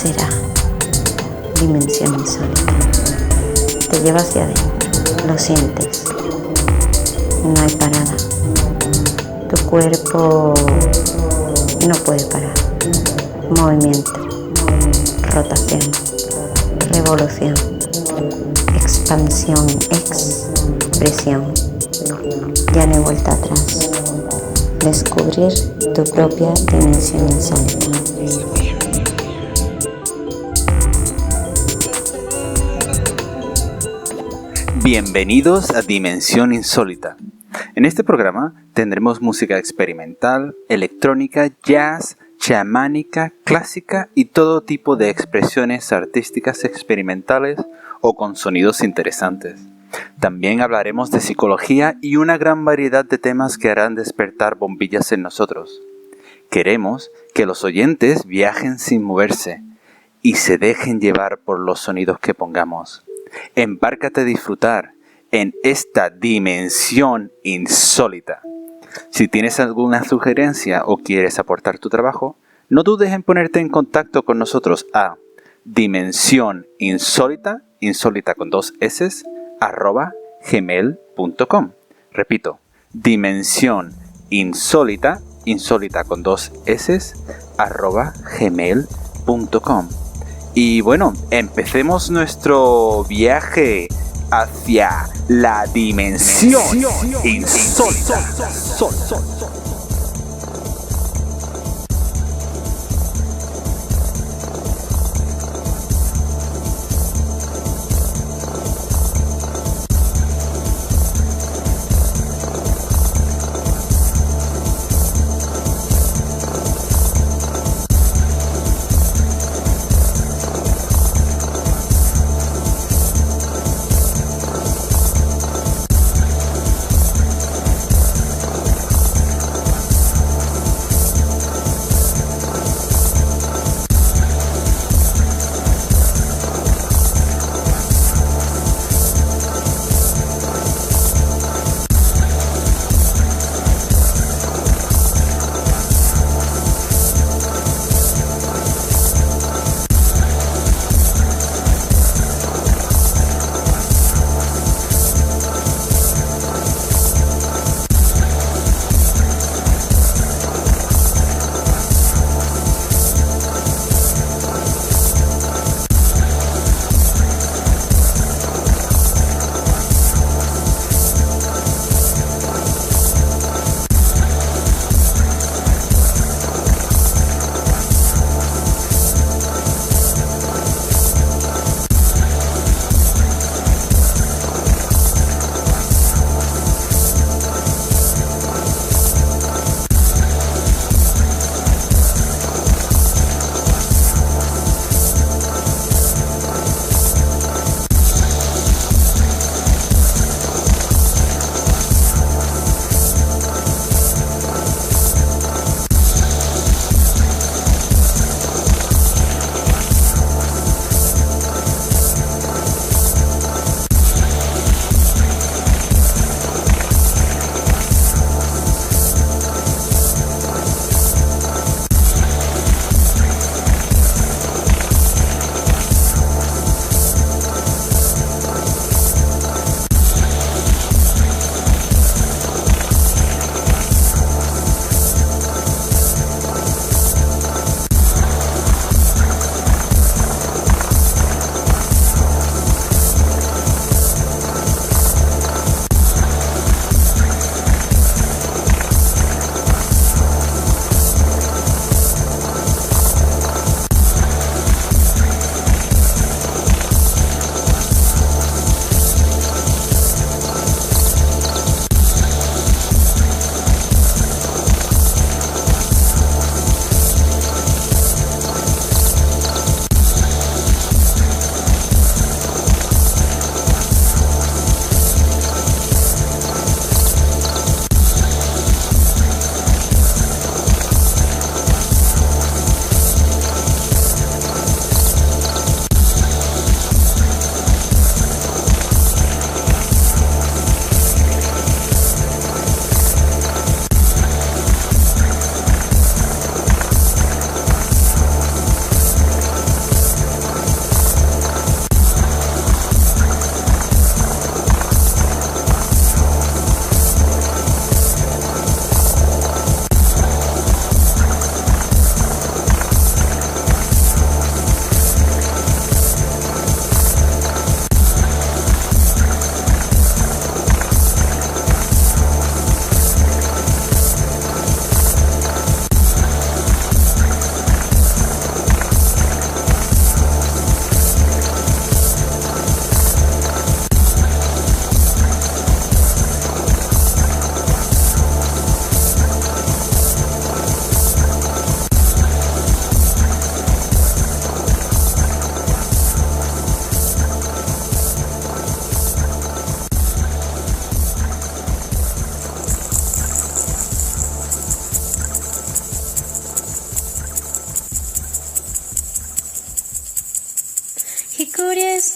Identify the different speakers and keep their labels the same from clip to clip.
Speaker 1: será Dimensión Insólita. Te lleva hacia adentro, lo sientes, no hay parada. Tu cuerpo no puede parar. Movimiento, rotación, revolución, expansión, expresión. Ya no hay vuelta atrás. Descubrir tu propia dimensión insólita.
Speaker 2: Bienvenidos a Dimensión Insólita. En este programa tendremos música experimental, electrónica, jazz, chamánica, clásica y todo tipo de expresiones artísticas experimentales o con sonidos interesantes. También hablaremos de psicología y una gran variedad de temas que harán despertar bombillas en nosotros. Queremos que los oyentes viajen sin moverse y se dejen llevar por los sonidos que pongamos. Embárcate a disfrutar en esta dimensión insólita. Si tienes alguna sugerencia o quieres aportar tu trabajo, no dudes en ponerte en contacto con nosotros a dimensioninsólita, insólita con 2 s, @gmail.com. Repito, dimensioninsólita, insólita con 2 s, @gmail.com. Y bueno, empecemos nuestro viaje hacia la dimensión insólita.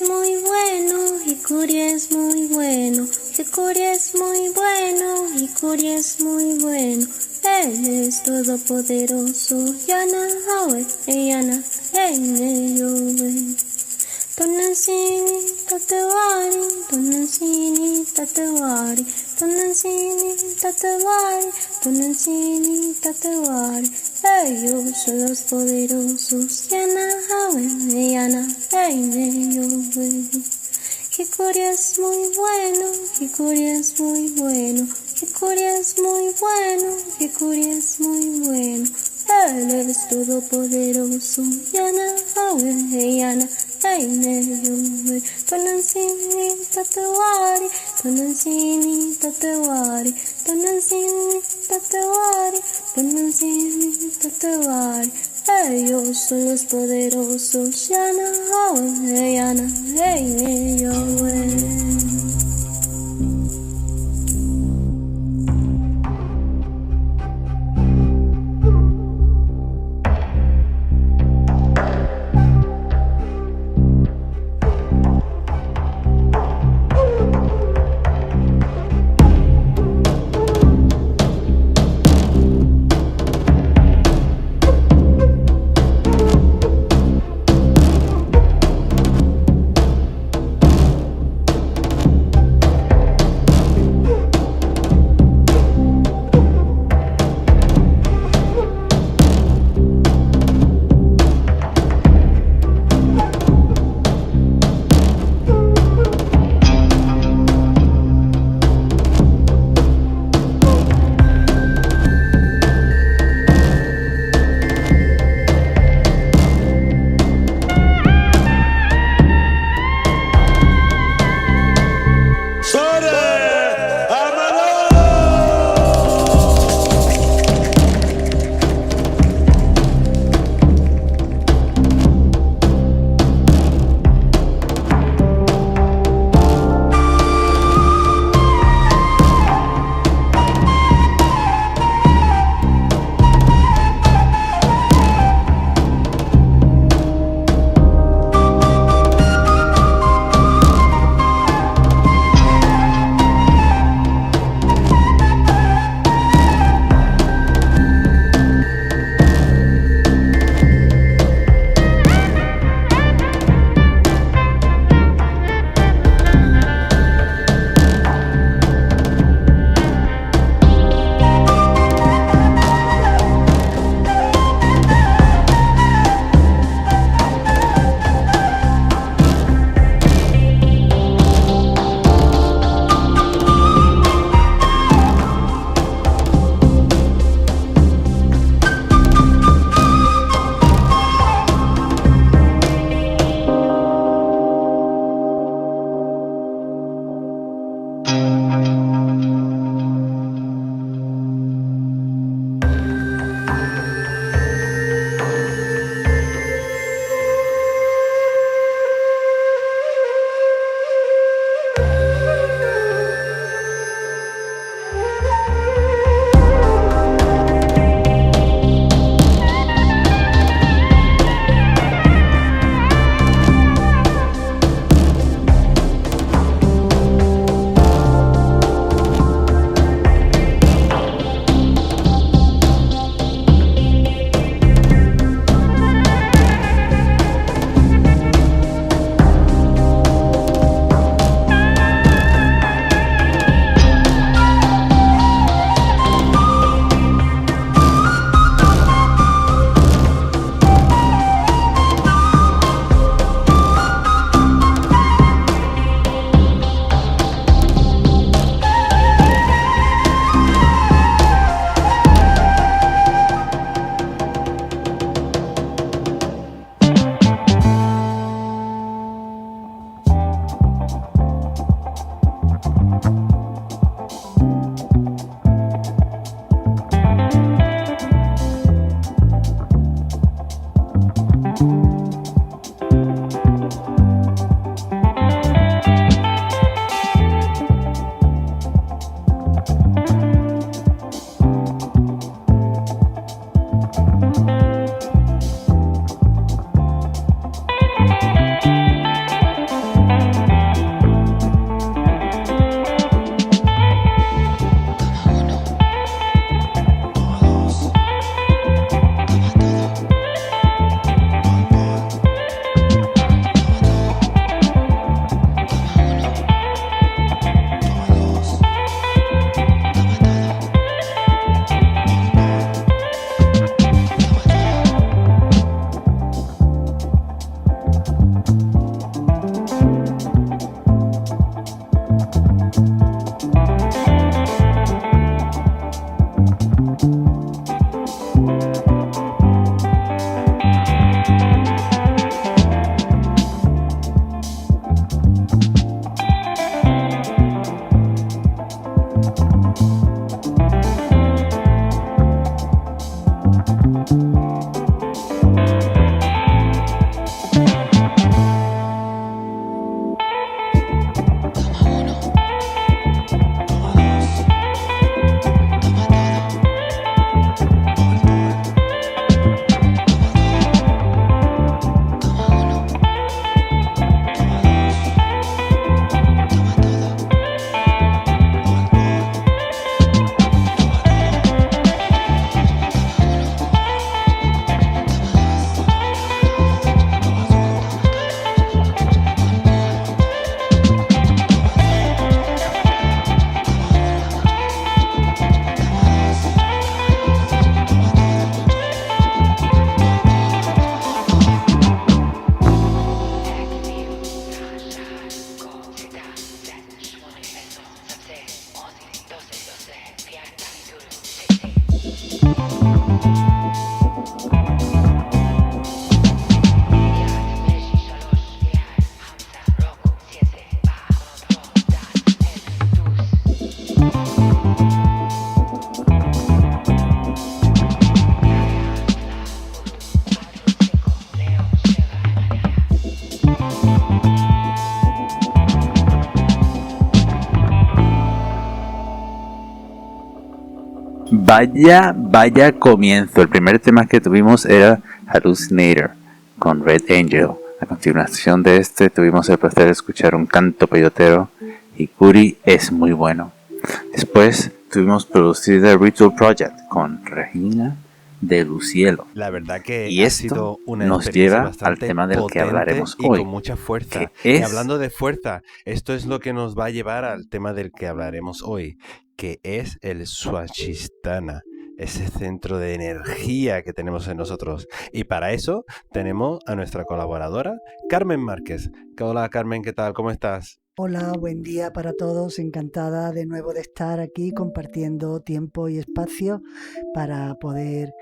Speaker 3: es muy bueno, Hikuri es muy bueno, Hikuri es muy bueno, Hikuri es muy bueno. Él es todopoderoso, Yana Hawe, Yana, Heine Yowe. Tonnansini tatewari, Tonnansini tatewari, Tonnansini tatewari, Tonnansini tatewari. Ellos son los poderosos, Yana Hawe, Yana, Heine Yowe. Hikuri es muy bueno, Hikuri es muy bueno, Hikuri es muy bueno, Hikuri es muy bueno. Él es todopoderoso, Yana Hawe, Yana, Heine Yowe. Tonnansini tatewari, Tonnansini tatewari, Tonnansini tatewari, Tonnansini tatewari. Ellos son los poderosos, Yana Hawe, Yana, Heine Yowe.
Speaker 2: Vaya comienzo. El primer tema que tuvimos era Hallucinator con Red Angel. A continuación de este tuvimos el placer de escuchar un canto peyotero. Hikuri es muy bueno. Después tuvimos producida Ritual Project con Regina de Lucielo.
Speaker 4: La verdad que
Speaker 2: y
Speaker 4: ha
Speaker 2: esto
Speaker 4: sido una
Speaker 2: nos
Speaker 4: experiencia
Speaker 2: lleva al
Speaker 4: bastante
Speaker 2: tema del que
Speaker 4: potente
Speaker 2: hablaremos
Speaker 4: y
Speaker 2: hoy,
Speaker 4: con mucha fuerza.
Speaker 2: que
Speaker 4: Y
Speaker 2: es
Speaker 4: hablando de fuerza, esto es lo que nos va a llevar al tema del que hablaremos hoy, que es el Swasthistana, ese centro de energía que tenemos en nosotros. Y para eso tenemos a nuestra colaboradora, Carmen Márquez. Hola Carmen, ¿qué tal? ¿Cómo estás?
Speaker 5: Hola, buen día para todos. Encantada de nuevo de estar aquí compartiendo tiempo y espacio para poder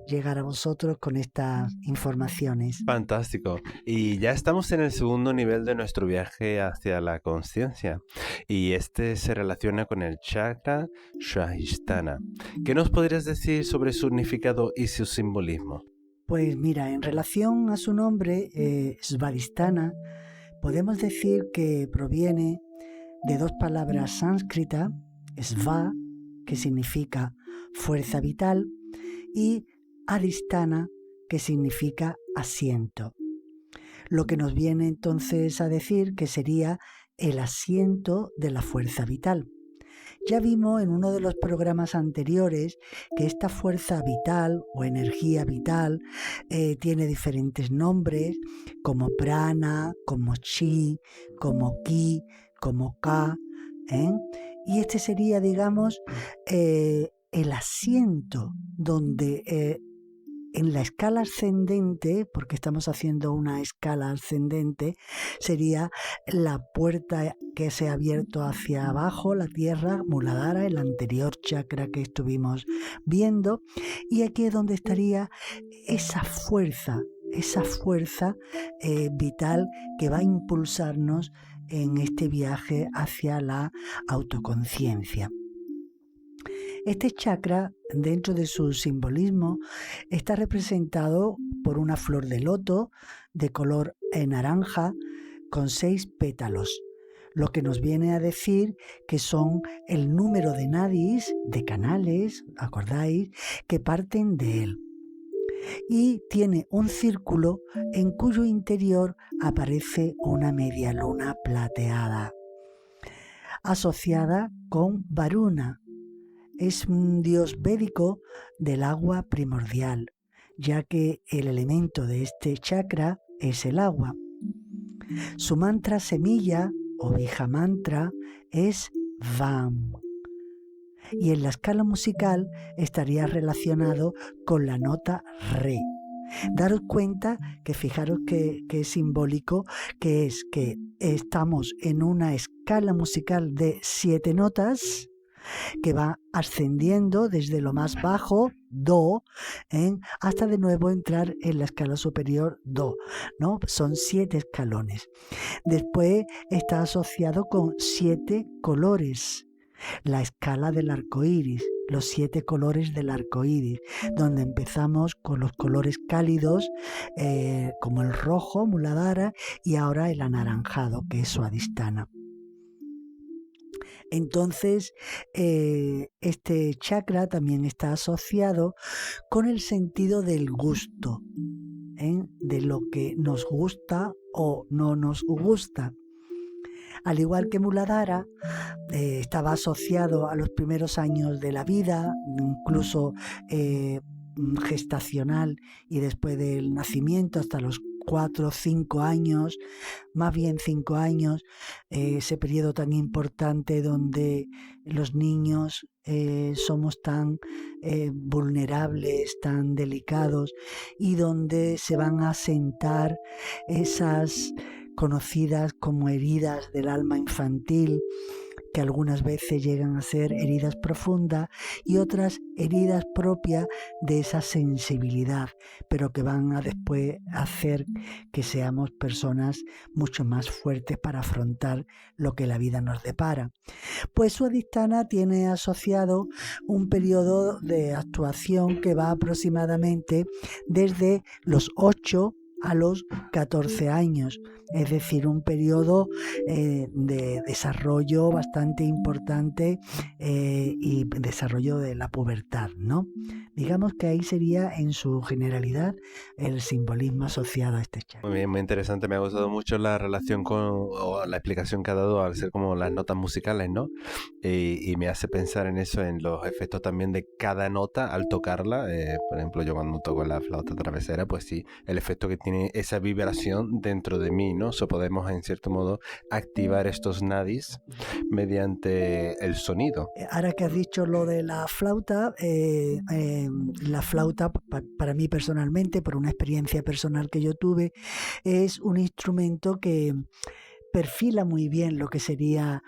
Speaker 5: llegar a vosotros con estas informaciones.
Speaker 4: Fantástico. Y ya estamos en el segundo nivel de nuestro viaje hacia la conciencia. Y este se relaciona con el chakra Swasthistana. ¿Qué nos podrías decir sobre su significado y su simbolismo?
Speaker 5: Pues mira, en relación a su nombre, Svadhisthana, podemos decir que proviene de dos palabras sánscritas, sva, que significa fuerza vital, y adhisthana, que significa asiento. Lo que nos viene entonces a decir que sería el asiento de la fuerza vital. Ya vimos en uno de los programas anteriores que esta fuerza vital o energía vital tiene diferentes nombres como prana, como chi, como ki, como ka, ¿eh? Y este sería, digamos, el asiento donde en la escala ascendente, porque estamos haciendo una escala ascendente, sería la puerta que se ha abierto hacia abajo, la tierra, Muladhara, el anterior chakra que estuvimos viendo, y aquí es donde estaría esa fuerza vital que va a impulsarnos en este viaje hacia la autoconciencia. Este chakra, dentro de su simbolismo, está representado por una flor de loto de color naranja con 6 pétalos, lo que nos viene a decir que son el número de nadis, de canales, ¿acordáis?, que parten de él. Y tiene un círculo en cuyo interior aparece una media luna plateada, asociada con Varuna. Es un dios védico del agua primordial, ya que el elemento de este chakra es el agua. Su mantra semilla o bija mantra es Vam. Y en la escala musical estaría relacionado con la nota Re. Daros cuenta que fijaros que es simbólico, que es que estamos en una escala musical de 7 notas, que va ascendiendo desde lo más bajo, Do, hasta de nuevo entrar en la escala superior, Do, ¿no? Son 7 escalones. Después está asociado con 7 colores, la escala del arco iris, los 7 colores del arco iris, donde empezamos con los colores cálidos, como el rojo, Muladhara, y ahora el anaranjado, que es Swasthistana. Entonces, este chakra también está asociado con el sentido del gusto, de lo que nos gusta o no nos gusta. Al igual que Muladhara, estaba asociado a los primeros años de la vida, incluso gestacional y después del nacimiento hasta los 4 o 5 años, más bien 5 años, ese periodo tan importante donde los niños somos tan vulnerables, tan delicados, y donde se van a asentar esas conocidas como heridas del alma infantil, que algunas veces llegan a ser heridas profundas y otras heridas propias de esa sensibilidad, pero que van a después hacer que seamos personas mucho más fuertes para afrontar lo que la vida nos depara. Pues Swasthistana tiene asociado un periodo de actuación que va aproximadamente desde los 8 a los 14 años, es decir, un periodo de desarrollo bastante importante y desarrollo de la pubertad, ¿no? Digamos que ahí sería en su generalidad el simbolismo asociado a este chakra.
Speaker 4: Muy bien, muy interesante. Me ha gustado mucho la relación o la explicación que ha dado al ser como las notas musicales, ¿no? Y me hace pensar en eso, en los efectos también de cada nota al tocarla. Por ejemplo, yo cuando toco la flauta travesera, pues sí, el efecto que tiene esa vibración dentro de mí, ¿no? So podemos, en cierto modo, activar estos nadis mediante el sonido.
Speaker 5: Ahora que has dicho lo de la flauta para mí personalmente, por una experiencia personal que yo tuve, es un instrumento que perfila muy bien lo que sería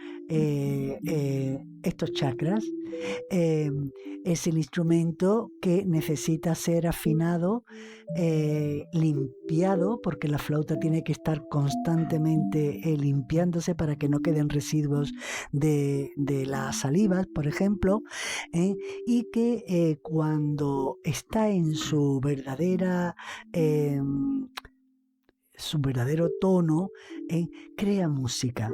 Speaker 5: estos chakras. Es el instrumento que necesita ser afinado, limpiado, porque la flauta tiene que estar constantemente limpiándose para que no queden residuos de las salivas, por ejemplo, y que cuando está en su verdadero tono, crea música.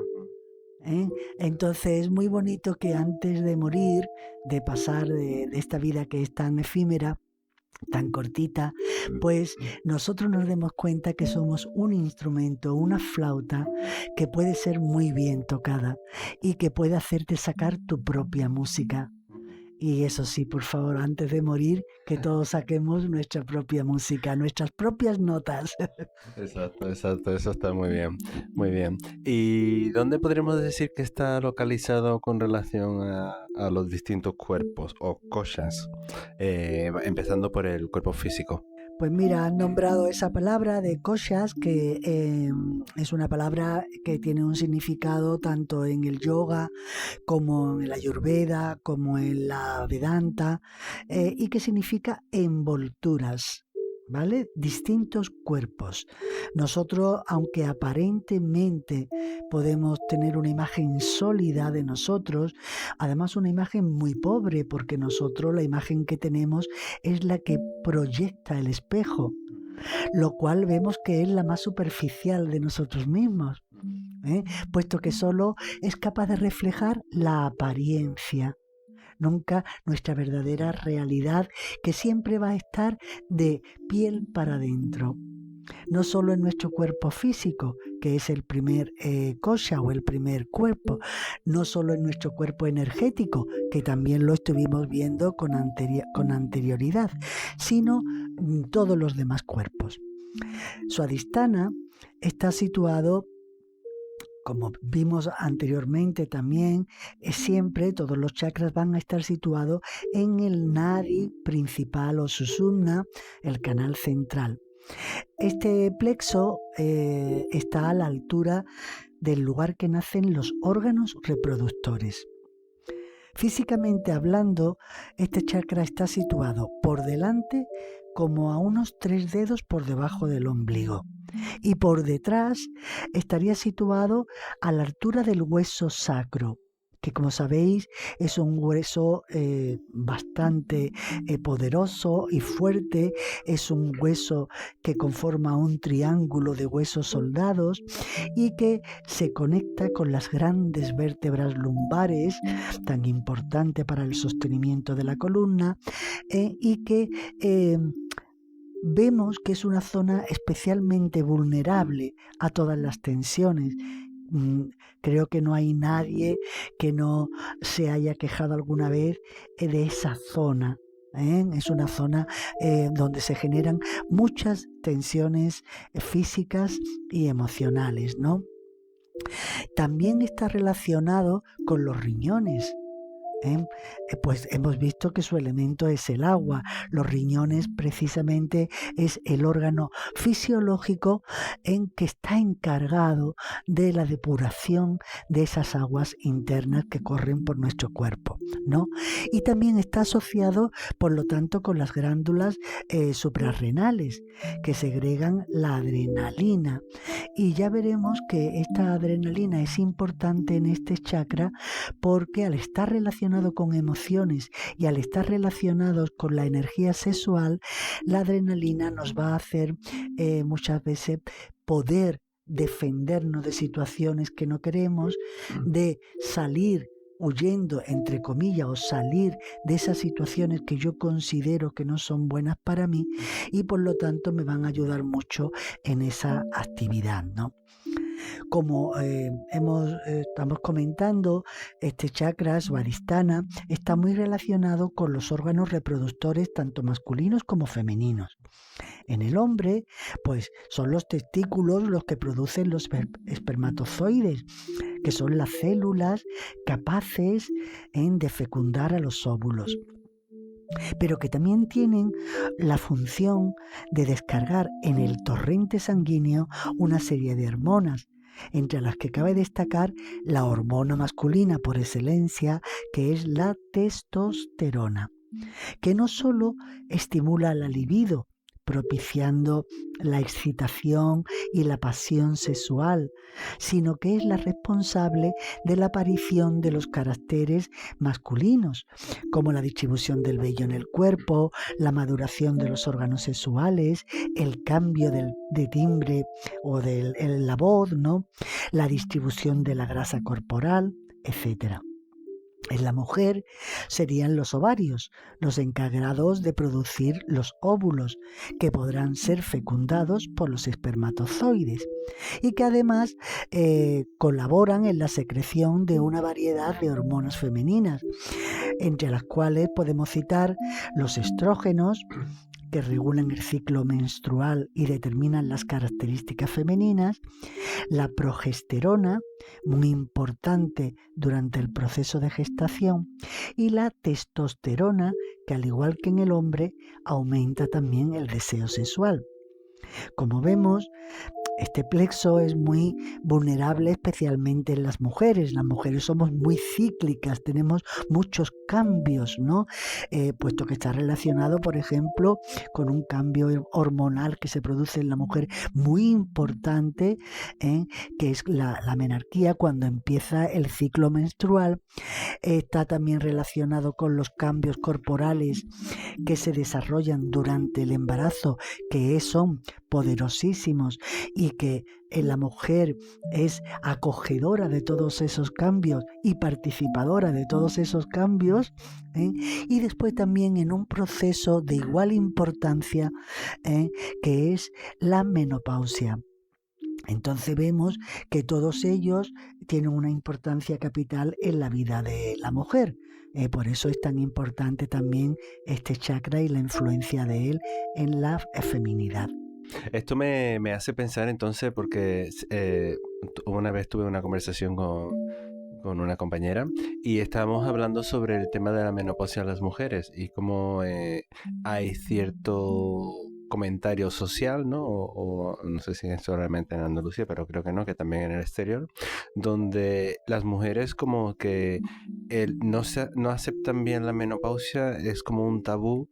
Speaker 5: Entonces es muy bonito que antes de morir, de pasar de esta vida que es tan efímera, tan cortita, pues nosotros nos demos cuenta que somos un instrumento, una flauta que puede ser muy bien tocada y que puede hacerte sacar tu propia música. Y eso sí, por favor, antes de morir, que todos saquemos nuestra propia música, nuestras propias notas.
Speaker 4: Exacto, eso está muy bien, muy bien. ¿Y dónde podríamos decir que está localizado con relación a los distintos cuerpos o koshas? Empezando por el cuerpo físico.
Speaker 5: Pues mira, han nombrado esa palabra de koshas, que es una palabra que tiene un significado tanto en el yoga como en la ayurveda, como en la vedanta, y que significa envolturas, ¿vale? Distintos cuerpos. Nosotros, aunque aparentemente podemos tener una imagen sólida de nosotros, además una imagen muy pobre, porque nosotros la imagen que tenemos es la que proyecta el espejo, lo cual vemos que es la más superficial de nosotros mismos, puesto que solo es capaz de reflejar la apariencia, nunca nuestra verdadera realidad, que siempre va a estar de piel para adentro. No solo en nuestro cuerpo físico, que es el primer kosha o el primer cuerpo, no solo en nuestro cuerpo energético, que también lo estuvimos viendo con anterioridad, sino en todos los demás cuerpos. Swadhisthana está situado, como vimos anteriormente también, siempre todos los chakras van a estar situados en el nadi principal o sushumna, el canal central. Este plexo está a la altura del lugar que nacen los órganos reproductores. Físicamente hablando, este chakra está situado por delante como a unos 3 dedos por debajo del ombligo, y por detrás estaría situado a la altura del hueso sacro, que como sabéis es un hueso bastante poderoso y fuerte. Es un hueso que conforma un triángulo de huesos soldados y que se conecta con las grandes vértebras lumbares, tan importante para el sostenimiento de la columna, y que vemos que es una zona especialmente vulnerable a todas las tensiones. Creo que no hay nadie que no se haya quejado alguna vez de esa zona. Es una zona donde se generan muchas tensiones físicas y emocionales, ¿no? También está relacionado con los riñones. Pues hemos visto que su elemento es el agua. Los riñones precisamente es el órgano fisiológico que está encargado de la depuración de esas aguas internas que corren por nuestro cuerpo, ¿no? Y también está asociado, por lo tanto, con las glándulas suprarrenales, que segregan la adrenalina. Y ya veremos que esta adrenalina es importante en este chakra porque al estar relacionada relacionado con emociones y al estar relacionados con la energía sexual, la adrenalina nos va a hacer muchas veces poder defendernos de situaciones que no queremos, de salir huyendo, entre comillas, o salir de esas situaciones que yo considero que no son buenas para mí, y por lo tanto me van a ayudar mucho en esa actividad, ¿no? Como estamos comentando, este chakra Svadhisthana está muy relacionado con los órganos reproductores tanto masculinos como femeninos. En el hombre, pues son los testículos los que producen los espermatozoides, que son las células capaces de fecundar a los óvulos, pero que también tienen la función de descargar en el torrente sanguíneo una serie de hormonas, entre las que cabe destacar la hormona masculina por excelencia, que es la testosterona, que no solo estimula la libido, propiciando la excitación y la pasión sexual, sino que es la responsable de la aparición de los caracteres masculinos, como la distribución del vello en el cuerpo, la maduración de los órganos sexuales, el cambio de timbre o de la voz, ¿no? La distribución de la grasa corporal, etc. En la mujer serían los ovarios, los encargados de producir los óvulos, que podrán ser fecundados por los espermatozoides y que además colaboran en la secreción de una variedad de hormonas femeninas, entre las cuales podemos citar los estrógenos, que regulan el ciclo menstrual y determinan las características femeninas, la progesterona, muy importante durante el proceso de gestación, y la testosterona, que al igual que en el hombre, aumenta también el deseo sexual. Como vemos, este plexo es muy vulnerable, especialmente en las mujeres. Las mujeres somos muy cíclicas, tenemos muchos cambios, ¿no? Puesto que está relacionado, por ejemplo, con un cambio hormonal que se produce en la mujer muy importante, que es la menarquía, cuando empieza el ciclo menstrual. Está también relacionado con los cambios corporales que se desarrollan durante el embarazo, que son poderosísimos y que la mujer es acogedora de todos esos cambios y participadora de todos esos cambios, y después también en un proceso de igual importancia, que es la menopausia. Entonces vemos que todos ellos tienen una importancia capital en la vida de la mujer. Por eso es tan importante también este chakra y la influencia de él en la feminidad.
Speaker 4: Esto me hace pensar entonces, porque una vez tuve una conversación con una compañera y estábamos hablando sobre el tema de la menopausia en las mujeres y cómo hay cierto comentario social, ¿no? O no sé si es solamente en Andalucía, pero creo que no, que también en el exterior, donde las mujeres como que no aceptan bien la menopausia, es como un tabú.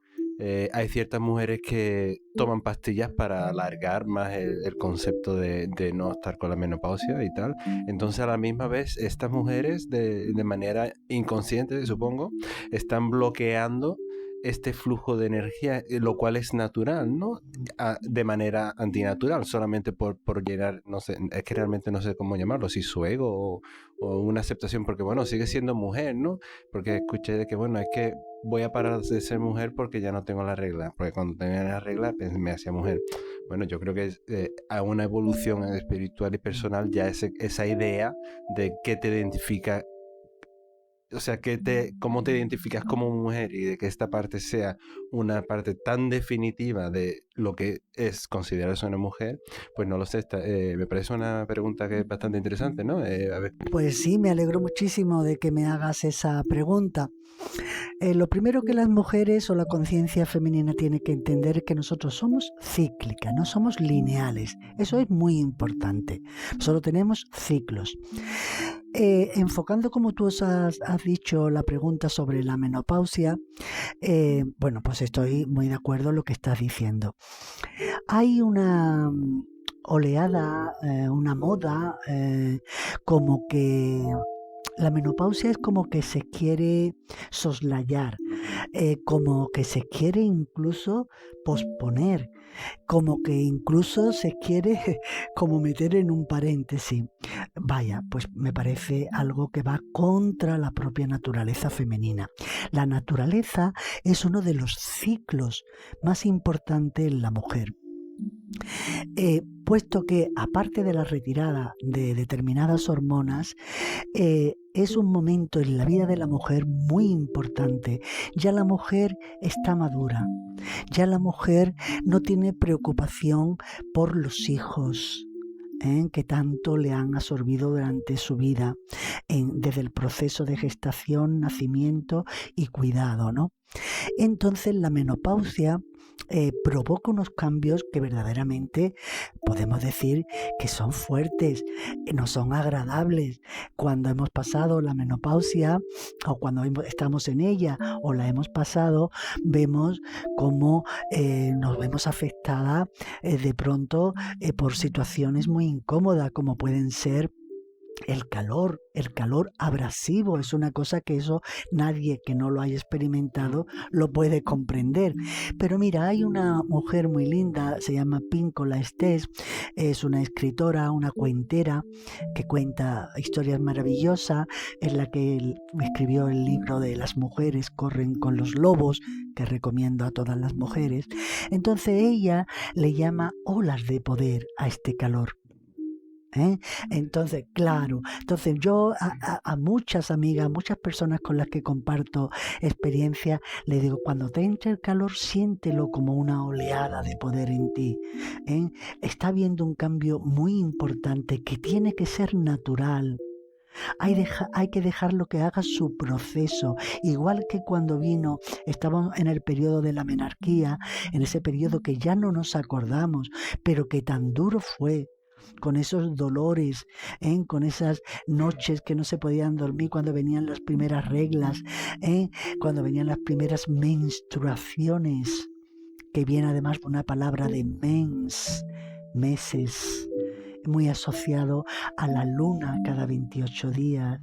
Speaker 4: Hay ciertas mujeres que toman pastillas para alargar más el concepto de no estar con la menopausia y tal. Entonces a la misma vez estas mujeres de manera inconsciente, supongo, están bloqueando este flujo de energía, lo cual es natural, ¿no? De manera antinatural, solamente por llenar, no sé, es que realmente no sé cómo llamarlo, si su ego o una aceptación, porque bueno, sigue siendo mujer, ¿no? Porque escuché de que bueno, es que voy a parar de ser mujer porque ya no tengo la regla, porque cuando tenía la regla me hacía mujer. Bueno, yo creo que a una evolución espiritual y personal ya esa idea de qué te identifica, o sea, cómo te identificas como mujer y de que esta parte sea una parte tan definitiva de lo que es considerarse una mujer, pues no lo sé. Me parece una pregunta que es bastante interesante, ¿no? A ver.
Speaker 5: Pues sí, me alegro muchísimo de que me hagas esa pregunta. Lo primero que las mujeres o la conciencia femenina tiene que entender es que nosotros somos cíclicas, no somos lineales. Eso es muy importante. Solo tenemos ciclos. Enfocando, como tú has dicho, la pregunta sobre la menopausia, bueno, pues estoy muy de acuerdo en lo que estás diciendo. Hay una oleada, una moda, como que La menopausia es como que se quiere soslayar, como que se quiere incluso posponer, como que incluso se quiere como meter en un paréntesis. Vaya, pues me parece algo que va contra la propia naturaleza femenina. La naturaleza es uno de los ciclos más importantes en la mujer. Puesto que, aparte de la retirada de determinadas hormonas, es un momento en la vida de la mujer muy importante. Ya la mujer está madura, ya la mujer no tiene preocupación por los hijos, que tanto le han absorbido durante su vida, desde el proceso de gestación, nacimiento y cuidado, ¿no? Entonces la menopausia provoca unos cambios que verdaderamente podemos decir que son fuertes, no son agradables. Cuando hemos pasado la menopausia o cuando estamos en ella o la hemos pasado, vemos cómo nos vemos afectada de pronto por situaciones muy incómodas, como pueden ser el calor abrasivo. Es una cosa que eso nadie que no lo haya experimentado lo puede comprender. Pero mira, hay una mujer muy linda, se llama Píncola Estés, es una escritora, una cuentera que cuenta historias maravillosas, en la que escribió el libro de Las mujeres corren con los lobos, que recomiendo a todas las mujeres. Entonces ella le llama olas de poder a este calor. Entonces, claro, yo a muchas amigas, muchas personas con las que comparto experiencia, le digo, cuando te entre el calor, siéntelo como una oleada de poder en ti. Está habiendo un cambio muy importante que tiene que ser natural. Hay que dejarlo que haga su proceso, igual que cuando estábamos en el periodo de la menarquía, en ese periodo que ya no nos acordamos, pero que tan duro fue, con esos dolores, con esas noches que no se podían dormir cuando venían las primeras reglas, cuando venían las primeras menstruaciones, que viene además una palabra de meses, muy asociado a la luna cada 28 días.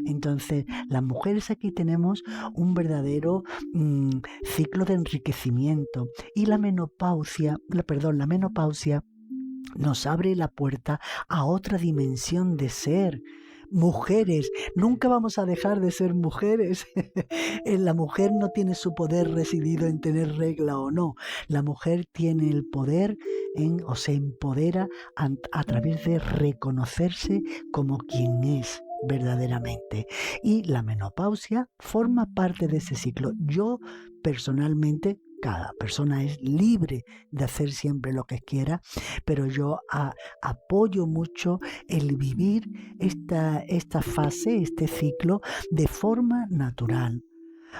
Speaker 5: Entonces, las mujeres aquí tenemos un verdadero ciclo de enriquecimiento, y la menopausia nos abre la puerta a otra dimensión de ser. Mujeres, nunca vamos a dejar de ser mujeres. La mujer no tiene su poder residido en tener regla o no. La mujer tiene el poder o se empodera a través de reconocerse como quien es verdaderamente. Y la menopausia forma parte de ese ciclo. Yo personalmente, cada persona es libre de hacer siempre lo que quiera, pero yo apoyo mucho el vivir esta fase, este ciclo, de forma natural.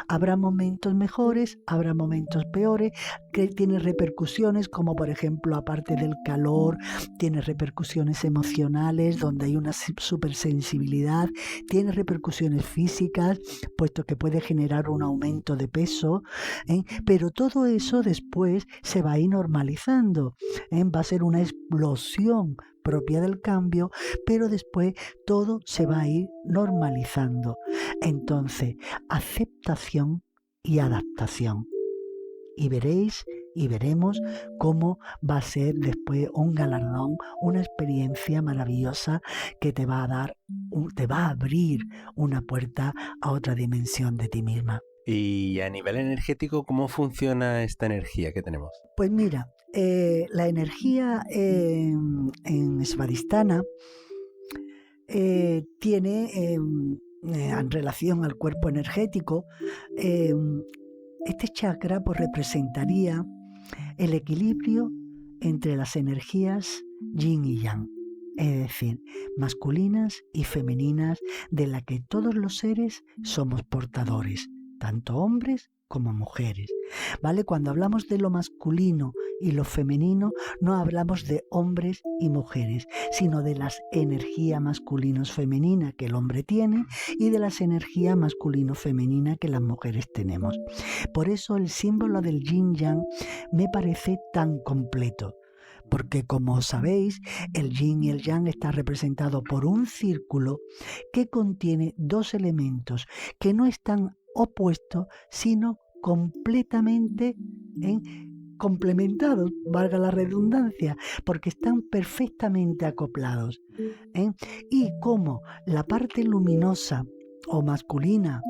Speaker 5: Habrá momentos mejores, habrá momentos peores, que tiene repercusiones, como por ejemplo, aparte del calor, tiene repercusiones emocionales, donde hay una supersensibilidad, tiene repercusiones físicas, puesto que puede generar un aumento de peso, pero todo eso después se va a ir normalizando, va a ser una explosión propia del cambio, pero después todo se va a ir normalizando. Entonces, aceptación y adaptación. Y veréis y veremos cómo va a ser después un galardón, una experiencia maravillosa que te va a abrir una puerta a otra dimensión de ti misma.
Speaker 4: Y a nivel energético, ¿cómo funciona esta energía que tenemos?
Speaker 5: Pues mira, la energía en Svadhisthana tiene, en relación al cuerpo energético, este chakra pues representaría el equilibrio entre las energías yin y yang, es decir, masculinas y femeninas, de la que todos los seres somos portadores, tanto hombres como mujeres, ¿vale? Cuando hablamos de lo masculino y lo femenino, no hablamos de hombres y mujeres, sino de las energías masculinos-femeninas que el hombre tiene y de las energías masculino-femeninas que las mujeres tenemos. Por eso el símbolo del yin-yang me parece tan completo, porque como sabéis, el yin y el yang está representado por un círculo que contiene dos elementos que no están opuestos, sino completamente complementados, valga la redundancia, porque están perfectamente acoplados. Y como la parte luminosa o masculina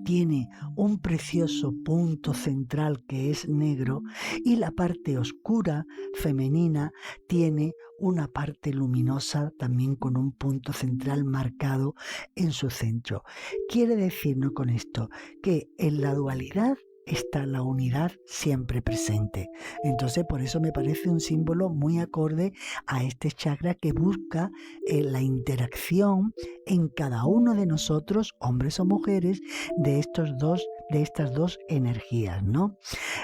Speaker 5: tiene un precioso punto central que es negro, y la parte oscura femenina tiene una parte luminosa también con un punto central marcado en su centro. Quiere decirnos con esto que en la dualidad está la unidad siempre presente. Entonces, por eso me parece un símbolo muy acorde a este chakra que busca la interacción en cada uno de nosotros, hombres o mujeres, de estas dos energías, ¿no?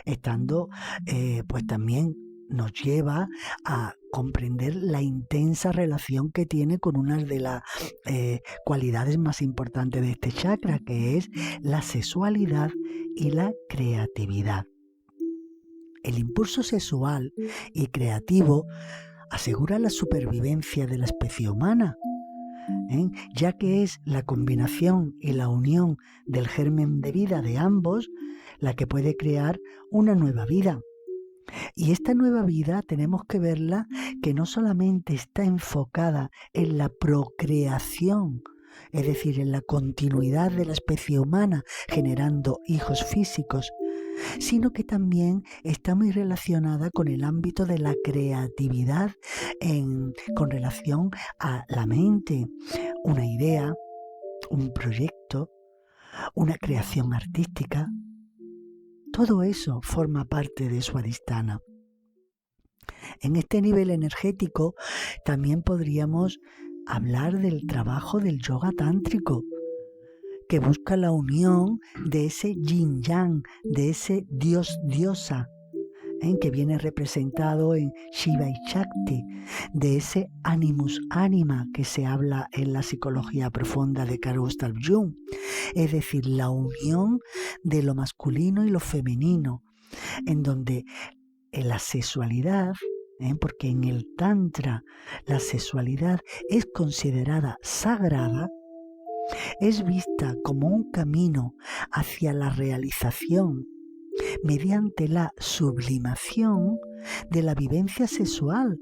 Speaker 5: Estando, pues también nos lleva a comprender la intensa relación que tiene con una de las cualidades más importantes de este chakra, que es la sexualidad y la creatividad. El impulso sexual y creativo asegura la supervivencia de la especie humana, ya que es la combinación y la unión del germen de vida de ambos la que puede crear una nueva vida. Y esta nueva vida tenemos que verla que no solamente está enfocada en la procreación, es decir, en la continuidad de la especie humana generando hijos físicos, sino que también está muy relacionada con el ámbito de la creatividad con relación a la mente, una idea, un proyecto, una creación artística. Todo eso forma parte de Swadhisthana. En este nivel energético también podríamos hablar del trabajo del yoga tántrico, que busca la unión de ese yin-yang, de ese dios-diosa, que viene representado en Shiva y Shakti, de ese animus anima que se habla en la psicología profunda de Carl Gustav Jung, es decir, la unión de lo masculino y lo femenino, en donde en la sexualidad, porque en el Tantra la sexualidad es considerada sagrada, es vista como un camino hacia la realización mediante la sublimación de la vivencia sexual,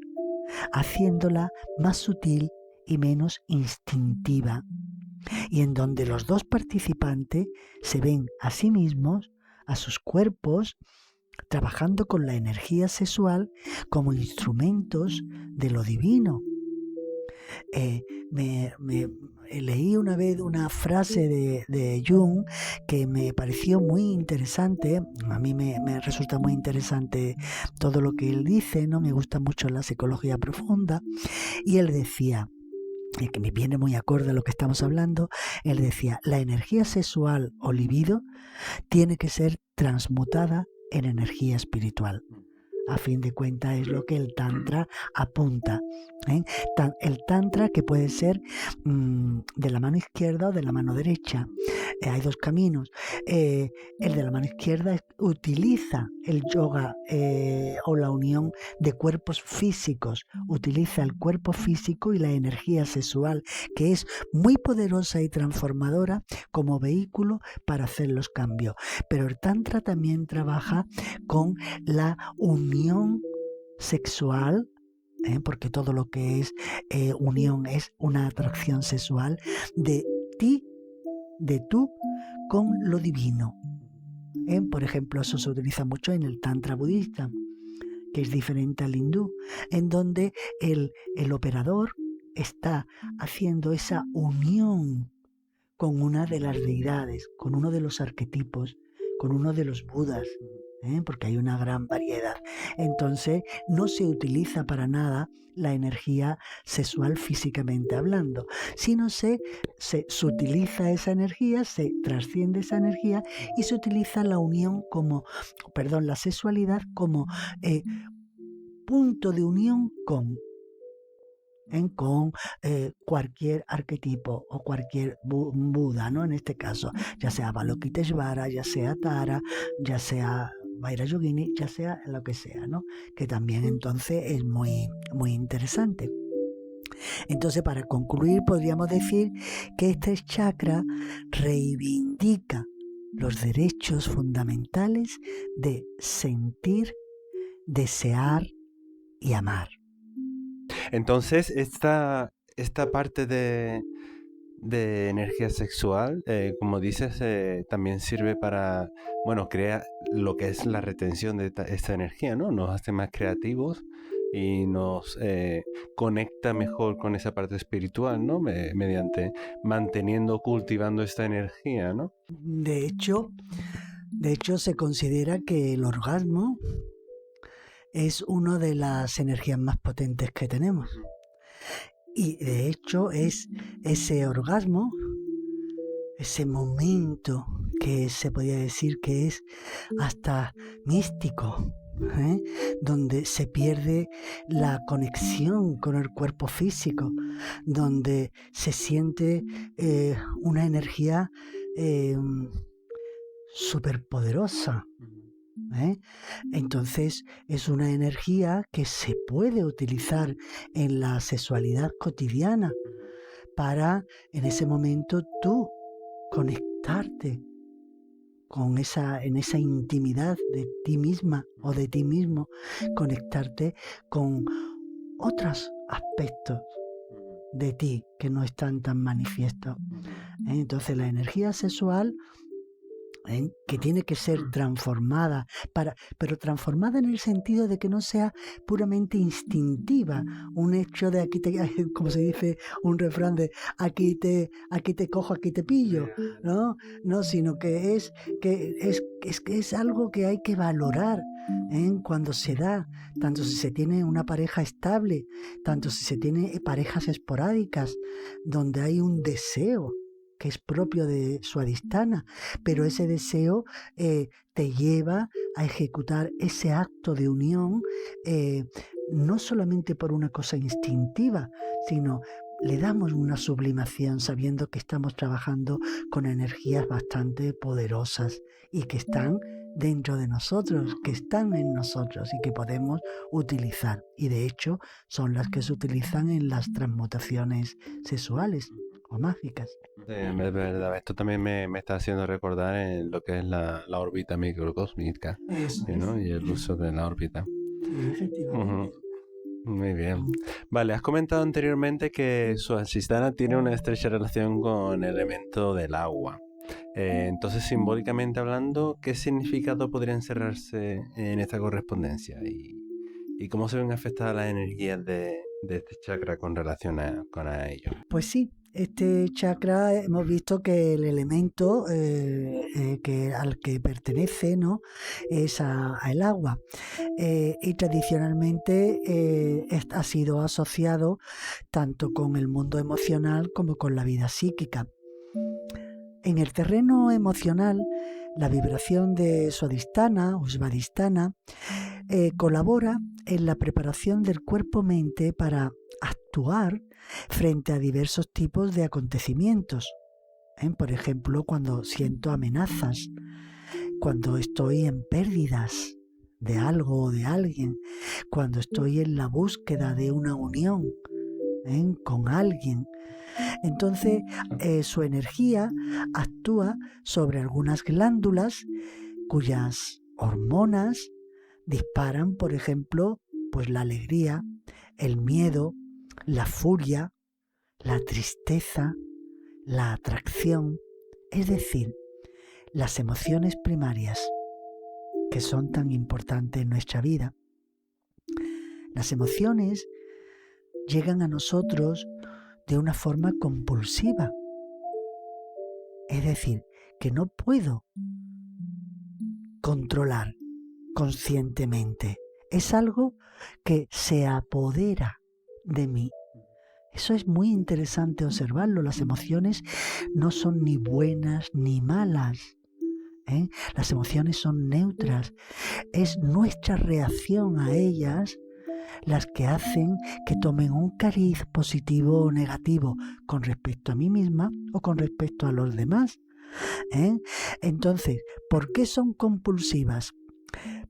Speaker 5: haciéndola más sutil y menos instintiva, y en donde los dos participantes se ven a sí mismos, a sus cuerpos, trabajando con la energía sexual como instrumentos de lo divino. Leí una vez una frase de Jung que me pareció muy interesante. A mí me resulta muy interesante todo lo que él dice, ¿no? Me gusta mucho la psicología profunda. Y él decía, que me viene muy acorde a lo que estamos hablando, él decía, la energía sexual o libido tiene que ser transmutada en energía espiritual. A fin de cuentas es lo que el Tantra apunta. El Tantra, que puede ser de la mano izquierda o de la mano derecha. Hay dos caminos. El de la mano izquierda utiliza el yoga o la unión de cuerpos físicos. Utiliza el cuerpo físico y la energía sexual, que es muy poderosa y transformadora como vehículo para hacer los cambios. Pero el Tantra también trabaja con la unión sexual, porque todo lo que es unión es una atracción sexual de ti, de tú, con lo divino. Por ejemplo, eso se utiliza mucho en el Tantra budista, que es diferente al hindú, en donde el operador está haciendo esa unión con una de las deidades, con uno de los arquetipos, con uno de los budas, porque hay una gran variedad. Entonces no se utiliza para nada la energía sexual físicamente hablando, sino se utiliza esa energía, se trasciende esa energía y se utiliza la unión la sexualidad como punto de unión con cualquier arquetipo o cualquier Buda, ¿no? En este caso, ya sea Avalokiteshvara, ya sea Tara, ya sea Vaira Yogini, ya sea lo que sea, ¿no? Que también entonces es muy, muy interesante. Entonces, para concluir, podríamos decir que este chakra reivindica los derechos fundamentales de sentir, desear y amar.
Speaker 4: Entonces, esta parte de energía sexual, como dices, también sirve para, bueno, crear lo que es la retención de esta energía, ¿no? Nos hace más creativos y nos conecta mejor con esa parte espiritual, ¿no? Mediante cultivando esta energía, ¿no?
Speaker 5: De hecho, se considera que el orgasmo es una de las energías más potentes que tenemos. Y de hecho es ese orgasmo, ese momento que se podría decir que es hasta místico, donde se pierde la conexión con el cuerpo físico, donde se siente una energía superpoderosa. Entonces es una energía que se puede utilizar en la sexualidad cotidiana para en ese momento tú conectarte en esa intimidad de ti misma o de ti mismo, conectarte con otros aspectos de ti que no están tan manifiestos. Entonces la energía sexual que tiene que ser transformada, pero transformada en el sentido de que no sea puramente instintiva, un hecho de como se dice un refrán de aquí te cojo, aquí te pillo, ¿no? No, sino que es algo que hay que valorar cuando se da, tanto si se tiene una pareja estable, tanto si se tiene parejas esporádicas, donde hay un deseo que es propio de Swadhisthana, pero ese deseo te lleva a ejecutar ese acto de unión no solamente por una cosa instintiva, sino le damos una sublimación sabiendo que estamos trabajando con energías bastante poderosas y que están dentro de nosotros, que están en nosotros y que podemos utilizar. Y de hecho son las que se utilizan en las transmutaciones sexuales o mágicas.
Speaker 4: Sí, es verdad, esto también me está haciendo recordar en lo que es la órbita microcósmica, ¿no? Y el uso de la órbita.
Speaker 5: Efectivamente.
Speaker 4: Muy bien. Vale, has comentado anteriormente que Swadhisthana tiene una estrecha relación con el elemento del agua. Entonces, simbólicamente hablando, ¿qué significado podría encerrarse en esta correspondencia? ¿Y cómo se ven afectadas las energías de este chakra con relación a ello?
Speaker 5: Pues sí, este chakra hemos visto que el elemento al que pertenece, ¿no?, es al agua, y tradicionalmente ha sido asociado tanto con el mundo emocional como con la vida psíquica. En el terreno emocional, la vibración de Swadhisthana o Svadhisthana colabora en la preparación del cuerpo-mente para actuar frente a diversos tipos de acontecimientos. Por ejemplo, cuando siento amenazas, cuando estoy en pérdidas de algo o de alguien, cuando estoy en la búsqueda de una unión con alguien. Entonces, su energía actúa sobre algunas glándulas cuyas hormonas disparan, por ejemplo, pues la alegría, el miedo, la furia, la tristeza, la atracción, es decir, las emociones primarias que son tan importantes en nuestra vida. Las emociones llegan a nosotros de una forma compulsiva, es decir, que no puedo controlar conscientemente. Es algo que se apodera de mí. Eso es muy interesante observarlo. Las emociones no son ni buenas ni malas. Las emociones son neutras. Es nuestra reacción a ellas las que hacen que tomen un cariz positivo o negativo con respecto a mí misma o con respecto a los demás. Entonces, ¿por qué son compulsivas?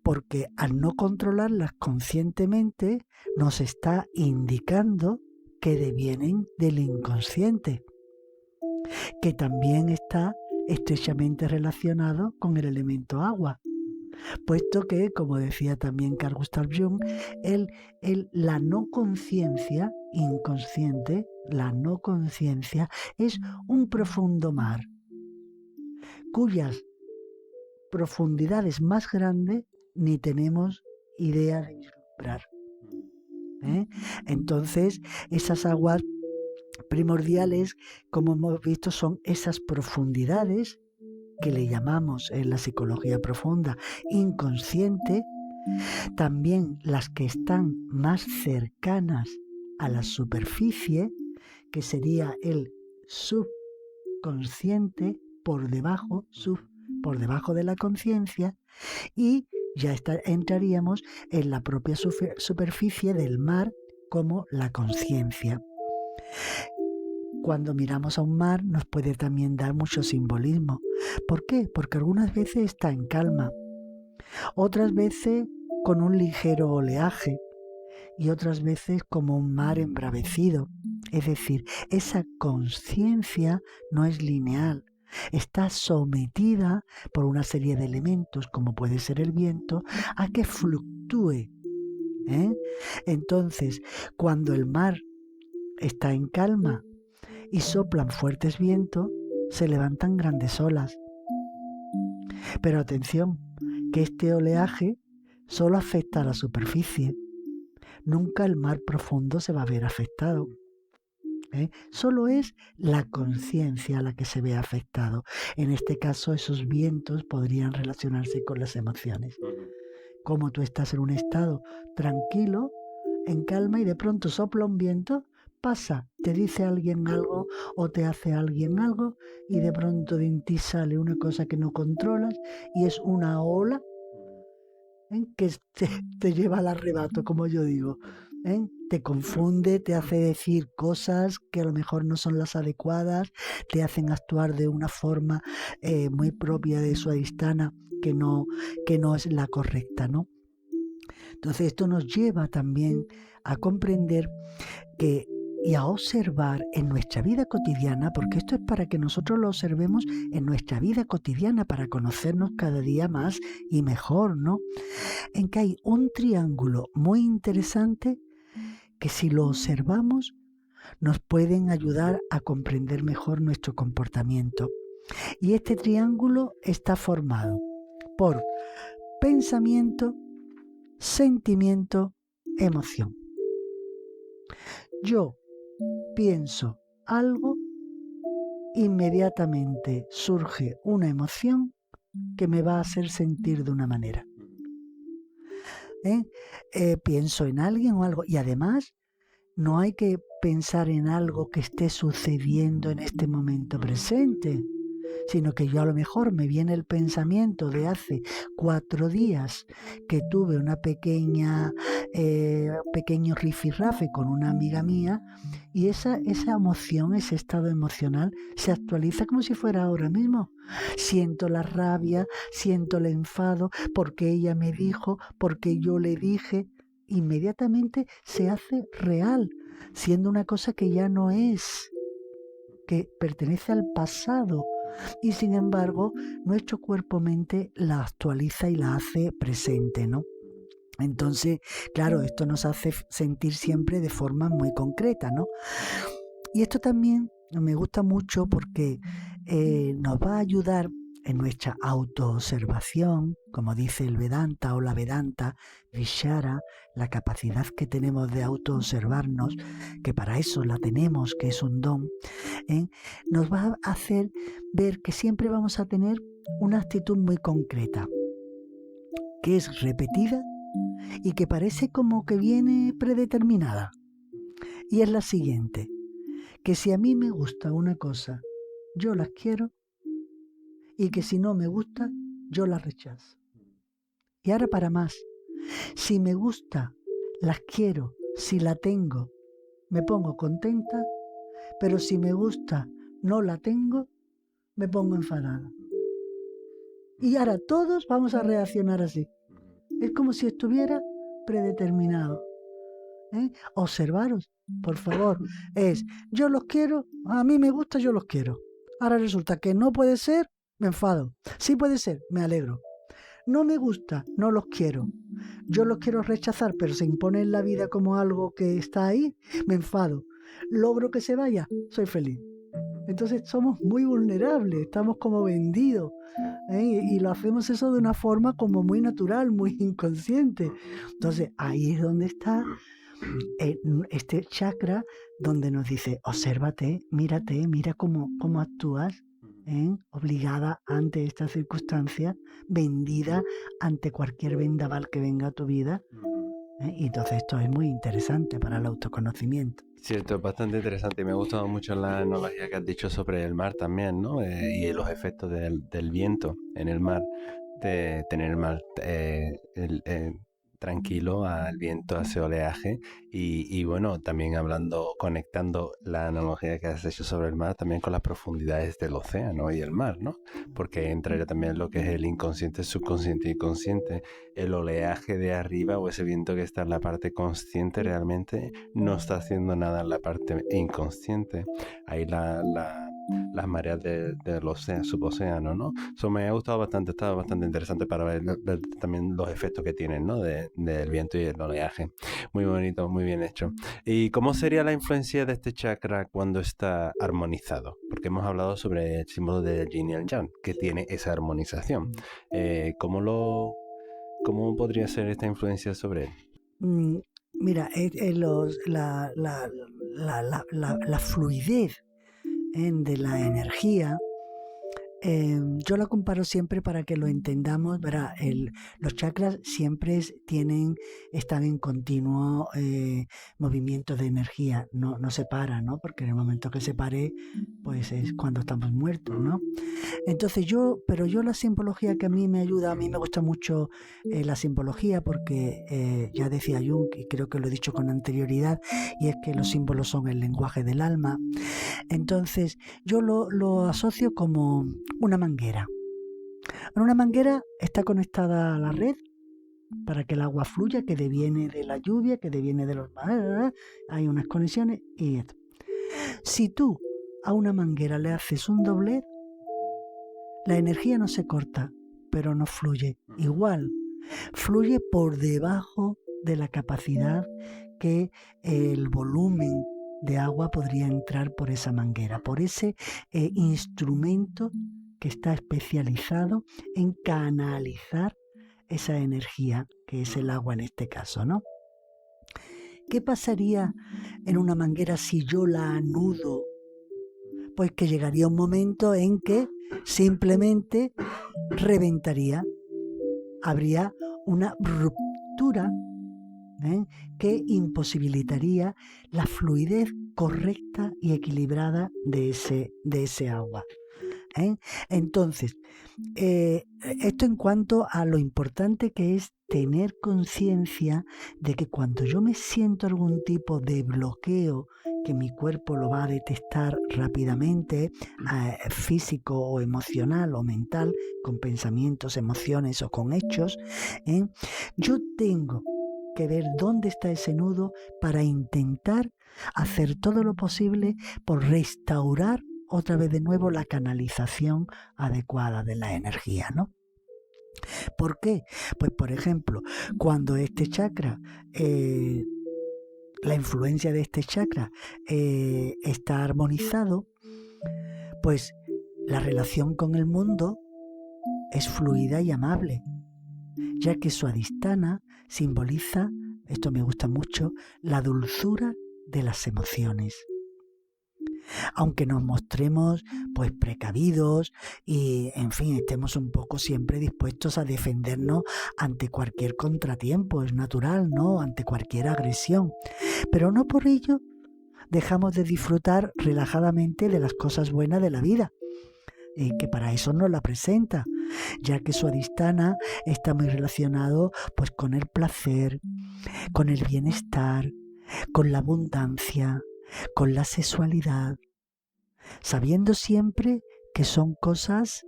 Speaker 5: porque al no controlarlas conscientemente nos está indicando que devienen del inconsciente, que también está estrechamente relacionado con el elemento agua, puesto que, como decía también Carl Gustav Jung, la no conciencia inconsciente, la no conciencia es un profundo mar, cuyas profundidades más grandes ni tenemos idea de vislumbrar. Entonces, esas aguas primordiales, como hemos visto, son esas profundidades que le llamamos en la psicología profunda inconsciente, también las que están más cercanas a la superficie, que sería el subconsciente, por debajo de la conciencia, y ya entraríamos en la propia superficie del mar como la conciencia. Cuando miramos a un mar nos puede también dar mucho simbolismo. ¿Por qué? Porque algunas veces está en calma, otras veces con un ligero oleaje y otras veces como un mar embravecido. Es decir, esa conciencia no es lineal, está sometida por una serie de elementos, como puede ser el viento, a que fluctúe. Entonces, cuando el mar está en calma y soplan fuertes vientos, se levantan grandes olas. Pero atención, que este oleaje solo afecta a la superficie. Nunca el mar profundo se va a ver afectado. Solo es la conciencia la que se ve afectado. En este caso, esos vientos podrían relacionarse con las emociones. Como tú estás en un estado tranquilo, en calma, y de pronto sopla un viento, pasa, te dice alguien algo o te hace alguien algo, y de pronto de ti sale una cosa que no controlas y es una ola que te lleva al arrebato, como yo digo. Te confunde, te hace decir cosas que a lo mejor no son las adecuadas, te hacen actuar de una forma muy propia de Swadhisthana que no es la correcta, ¿no? Entonces esto nos lleva también a comprender y a observar en nuestra vida cotidiana, porque esto es para que nosotros lo observemos en nuestra vida cotidiana, para conocernos cada día más y mejor, ¿no? En que hay un triángulo muy interesante que si lo observamos nos pueden ayudar a comprender mejor nuestro comportamiento. Y este triángulo está formado por pensamiento, sentimiento, emoción. Yo pienso algo, inmediatamente surge una emoción que me va a hacer sentir de una manera. Pienso en alguien o algo, y además no hay que pensar en algo que esté sucediendo en este momento presente, sino que yo a lo mejor me viene el pensamiento de hace 4 días que tuve una pequeño rifirrafe con una amiga mía, y esa emoción, ese estado emocional se actualiza como si fuera ahora mismo. Siento la rabia, siento el enfado, porque ella me dijo, porque yo le dije, inmediatamente se hace real, siendo una cosa que ya no es, que pertenece al pasado. Y sin embargo, nuestro cuerpo-mente la actualiza y la hace presente, ¿no? Entonces, claro, esto nos hace sentir siempre de forma muy concreta, ¿no? Y esto también me gusta mucho porque nos va a ayudar en nuestra autoobservación, como dice el Vedanta o la Vedanta, Vishara, la capacidad que tenemos de autoobservarnos, que para eso la tenemos, que es un don, nos va a hacer ver que siempre vamos a tener una actitud muy concreta, que es repetida y que parece como que viene predeterminada. Y es la siguiente, que si a mí me gusta una cosa, yo la quiero, y que si no me gusta, yo la rechazo. Y ahora para más, si me gusta, las quiero, si la tengo, me pongo contenta, pero si me gusta, no la tengo, me pongo enfadada. Y ahora todos vamos a reaccionar así. Es como si estuviera predeterminado. Observaros, por favor. Yo los quiero, a mí me gusta, yo los quiero. Ahora resulta que no puede ser, me enfado. Sí puede ser, me alegro. No me gusta, no los quiero. Yo los quiero rechazar, pero se impone en la vida como algo que está ahí, me enfado. Logro que se vaya, soy feliz. Entonces somos muy vulnerables, estamos como vendidos, y lo hacemos eso de una forma como muy natural, muy inconsciente. Entonces ahí es donde está este chakra, donde nos dice, obsérvate, mírate, mira cómo actúas, obligada ante esta circunstancia, vendida ante cualquier vendaval que venga a tu vida. Y entonces esto es muy interesante para el autoconocimiento.
Speaker 4: Cierto, es bastante interesante y me ha gustado mucho la analogía que has dicho sobre el mar también, ¿no? Y los efectos del viento en el mar, de tener el mar tranquilo, al viento, a ese oleaje y bueno, también conectando la analogía que has hecho sobre el mar también con las profundidades del océano y el mar, ¿no? Porque entraría también lo que es el inconsciente, subconsciente y consciente. El oleaje de arriba o ese viento que está en la parte consciente realmente no está haciendo nada en la parte inconsciente. Ahí las mareas del océano, subocéano, ¿no? Eso me ha gustado bastante, estaba bastante interesante para ver también los efectos que tienen, ¿no? Del viento y el oleaje. Muy bonito, muy bien hecho. ¿Y cómo sería la influencia de este chakra cuando está armonizado? Porque hemos hablado sobre el símbolo del yin y el yang, que tiene esa armonización. ¿Cómo podría ser esta influencia sobre él?
Speaker 5: Mira, la fluidez de la energía, yo la comparo siempre para que lo entendamos. Verá, los chakras siempre están en continuo movimiento de energía, no se para, ¿no? Porque en el momento que se pare, pues es cuando estamos muertos, ¿no? Entonces pero yo la simbología que a mí me ayuda, a mí me gusta mucho la simbología porque ya decía Jung, y creo que lo he dicho con anterioridad, y es que los símbolos son el lenguaje del alma. Entonces yo lo asocio como una manguera. Una manguera está conectada a la red para que el agua fluya, que deviene de la lluvia, que deviene de los mares. Hay unas conexiones y esto. Si tú a una manguera le haces un doblez, la energía no se corta, pero no fluye. Igual, fluye por debajo de la capacidad que el volumen de agua podría entrar por esa manguera, por ese instrumento que está especializado en canalizar esa energía, que es el agua en este caso, ¿no? ¿Qué pasaría en una manguera si yo la anudo? Pues que llegaría un momento en que simplemente reventaría. Habría una ruptura que imposibilitaría la fluidez correcta y equilibrada de ese agua. Entonces, esto en cuanto a lo importante que es tener conciencia de que cuando yo me siento algún tipo de bloqueo, que mi cuerpo lo va a detectar rápidamente, físico o emocional o mental, con pensamientos, emociones o con hechos, yo tengo que ver dónde está ese nudo para intentar hacer todo lo posible por restaurar otra vez de nuevo la canalización adecuada de la energía, ¿no? ¿Por qué? Pues por ejemplo, cuando este chakra, la influencia de este chakra está armonizado, pues la relación con el mundo es fluida y amable, ya que su adhisthana simboliza, esto me gusta mucho, la dulzura de las emociones. Aunque nos mostremos pues precavidos y en fin estemos un poco siempre dispuestos a defendernos ante cualquier contratiempo, es natural, ¿no? Ante cualquier agresión, pero no por ello dejamos de disfrutar relajadamente de las cosas buenas de la vida, que para eso nos la presenta, ya que su adhisthana está muy relacionado pues con el placer, con el bienestar, con la abundancia, con la sexualidad, sabiendo siempre que son cosas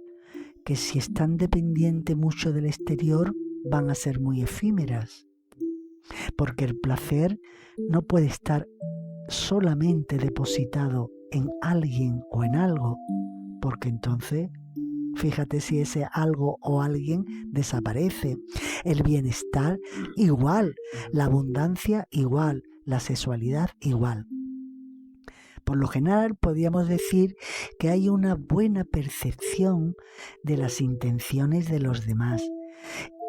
Speaker 5: que si están dependientes mucho del exterior, van a ser muy efímeras, porque el placer no puede estar solamente depositado en alguien o en algo, porque entonces, fíjate si ese algo o alguien desaparece. El bienestar igual, la abundancia igual, la sexualidad igual. Por lo general, podríamos decir que hay una buena percepción de las intenciones de los demás,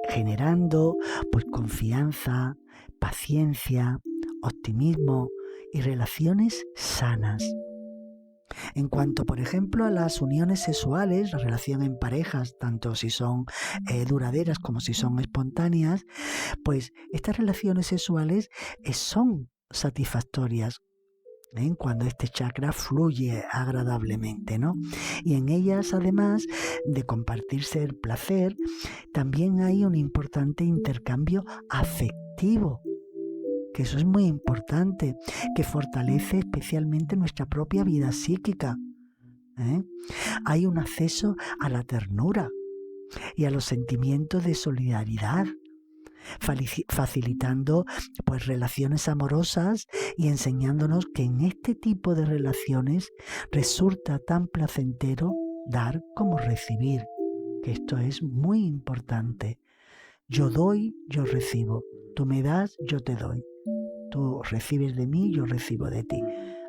Speaker 5: generando pues confianza, paciencia, optimismo y relaciones sanas. En cuanto, por ejemplo, a las uniones sexuales, la relación en parejas, tanto si son duraderas como si son espontáneas, pues estas relaciones sexuales son satisfactorias, cuando este chakra fluye agradablemente, ¿no? Y en ellas, además de compartirse el placer, también hay un importante intercambio afectivo, que eso es muy importante, que fortalece especialmente nuestra propia vida psíquica. Hay un acceso a la ternura y a los sentimientos de solidaridad, facilitando pues relaciones amorosas y enseñándonos que en este tipo de relaciones resulta tan placentero dar como recibir, que esto es muy importante. Yo doy, yo recibo. Tú me das, yo te doy. Tú recibes de mí, yo recibo de ti.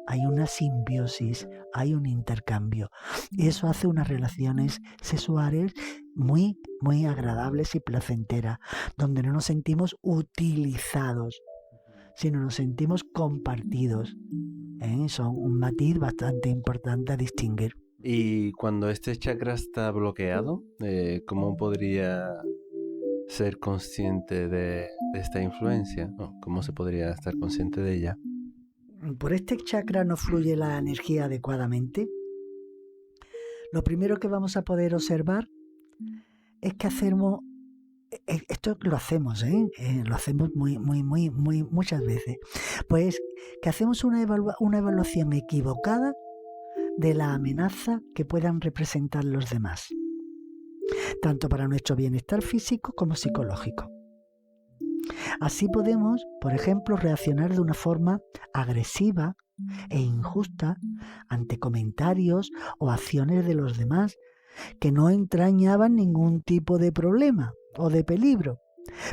Speaker 5: Hay una simbiosis, hay un intercambio. Y eso hace unas relaciones sexuales muy, muy agradables y placenteras, donde no nos sentimos utilizados, sino nos sentimos compartidos. Son un matiz bastante importante a distinguir.
Speaker 4: Y cuando este chakra está bloqueado, ¿cómo podría ser consciente de esta influencia? ¿Cómo se podría estar consciente de ella?
Speaker 5: Por este chakra no fluye la energía adecuadamente. Lo primero que vamos a poder observar es que hacemos, esto lo hacemos, lo hacemos muchas veces, pues que hacemos una evaluación equivocada de la amenaza que puedan representar los demás, tanto para nuestro bienestar físico como psicológico. Así podemos, por ejemplo, reaccionar de una forma agresiva e injusta ante comentarios o acciones de los demás que no entrañaban ningún tipo de problema o de peligro,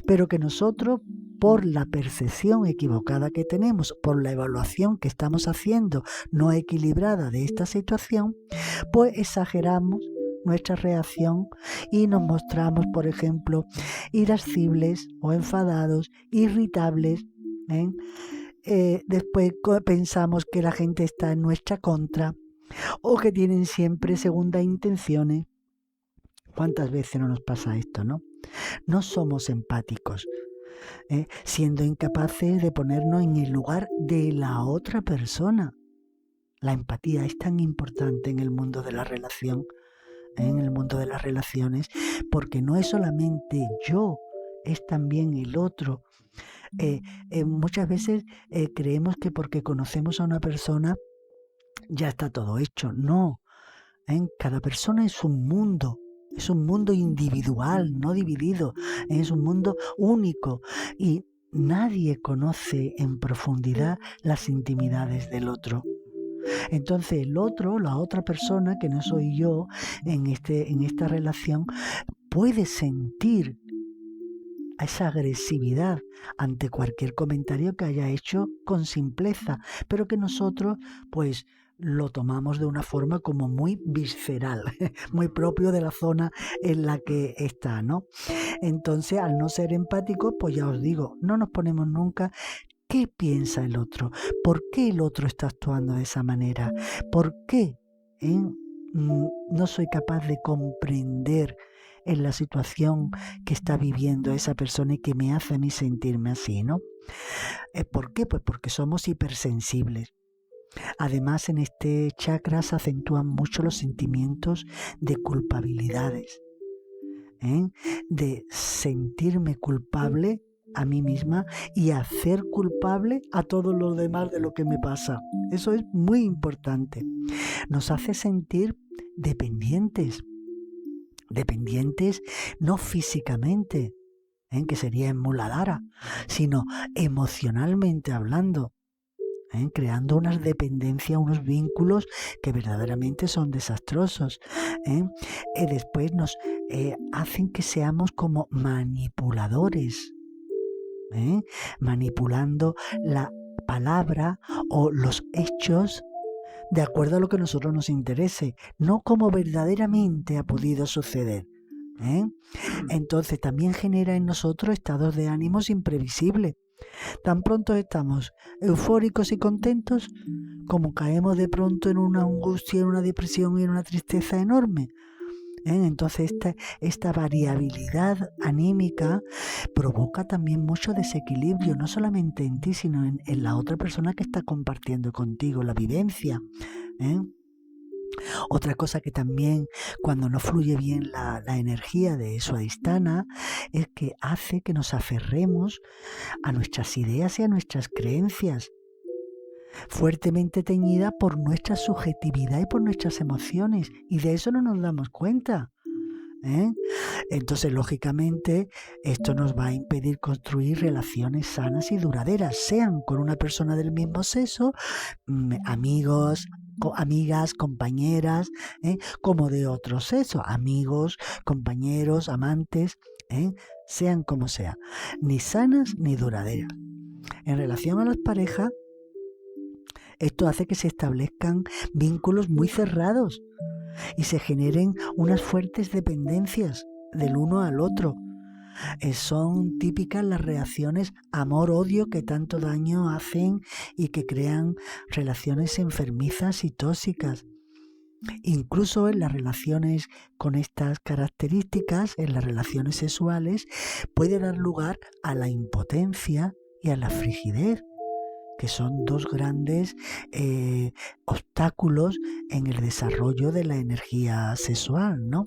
Speaker 5: pero que nosotros, por la percepción equivocada que tenemos, por la evaluación que estamos haciendo no equilibrada de esta situación, pues exageramos nuestra reacción y nos mostramos, por ejemplo, irascibles o enfadados, irritables. Después pensamos que la gente está en nuestra contra o que tienen siempre segundas intenciones. ¿Cuántas veces no nos pasa esto, no? No somos empáticos, siendo incapaces de ponernos en el lugar de la otra persona. La empatía es tan importante en el mundo de la relación, en el mundo de las relaciones, porque no es solamente yo, es también el otro. Muchas veces creemos que porque conocemos a una persona ya está todo hecho. No, cada persona es un mundo individual, no dividido, es un mundo único y nadie conoce en profundidad las intimidades del otro. Entonces el otro, la otra persona que no soy yo en esta relación, puede sentir esa agresividad ante cualquier comentario que haya hecho con simpleza, pero que nosotros pues lo tomamos de una forma como muy visceral, muy propio de la zona en la que está, ¿no? Entonces, al no ser empáticos, pues ya os digo, no nos ponemos nunca qué piensa el otro, por qué el otro está actuando de esa manera, por qué no soy capaz de comprender en la situación que está viviendo esa persona y que me hace a mí sentirme así, ¿no? ¿Por qué? Pues porque somos hipersensibles. Además, en este chakra se acentúan mucho los sentimientos de culpabilidades, de sentirme culpable a mí misma y hacer culpable a todos los demás de lo que me pasa. Eso es muy importante. Nos hace sentir dependientes no físicamente, que sería en Muladhara, sino emocionalmente hablando, creando unas dependencias, unos vínculos que verdaderamente son desastrosos. Después nos hacen que seamos como manipuladores, manipulando la palabra o los hechos de acuerdo a lo que a nosotros nos interese, no como verdaderamente ha podido suceder. Entonces también genera en nosotros estados de ánimos imprevisibles. Tan pronto estamos eufóricos y contentos, como caemos de pronto en una angustia, en una depresión y en una tristeza enorme. Entonces esta variabilidad anímica provoca también mucho desequilibrio, no solamente en ti, sino en la otra persona que está compartiendo contigo la vivencia. Otra cosa que también, cuando no fluye bien la energía de Swadhisthana, es que hace que nos aferremos a nuestras ideas y a nuestras creencias, fuertemente teñida por nuestra subjetividad y por nuestras emociones, y de eso no nos damos cuenta. Entonces, lógicamente, esto nos va a impedir construir relaciones sanas y duraderas, sean con una persona del mismo sexo, amigos, amigas, compañeras, como de otro sexo, amigos, compañeros, amantes, sean como sea, ni sanas ni duraderas. En relación a las parejas, esto hace que se establezcan vínculos muy cerrados y se generen unas fuertes dependencias del uno al otro. Son típicas las reacciones amor-odio que tanto daño hacen y que crean relaciones enfermizas y tóxicas. Incluso en las relaciones con estas características, en las relaciones sexuales, puede dar lugar a la impotencia y a la frigidez, que son dos grandes obstáculos en el desarrollo de la energía sexual, ¿no?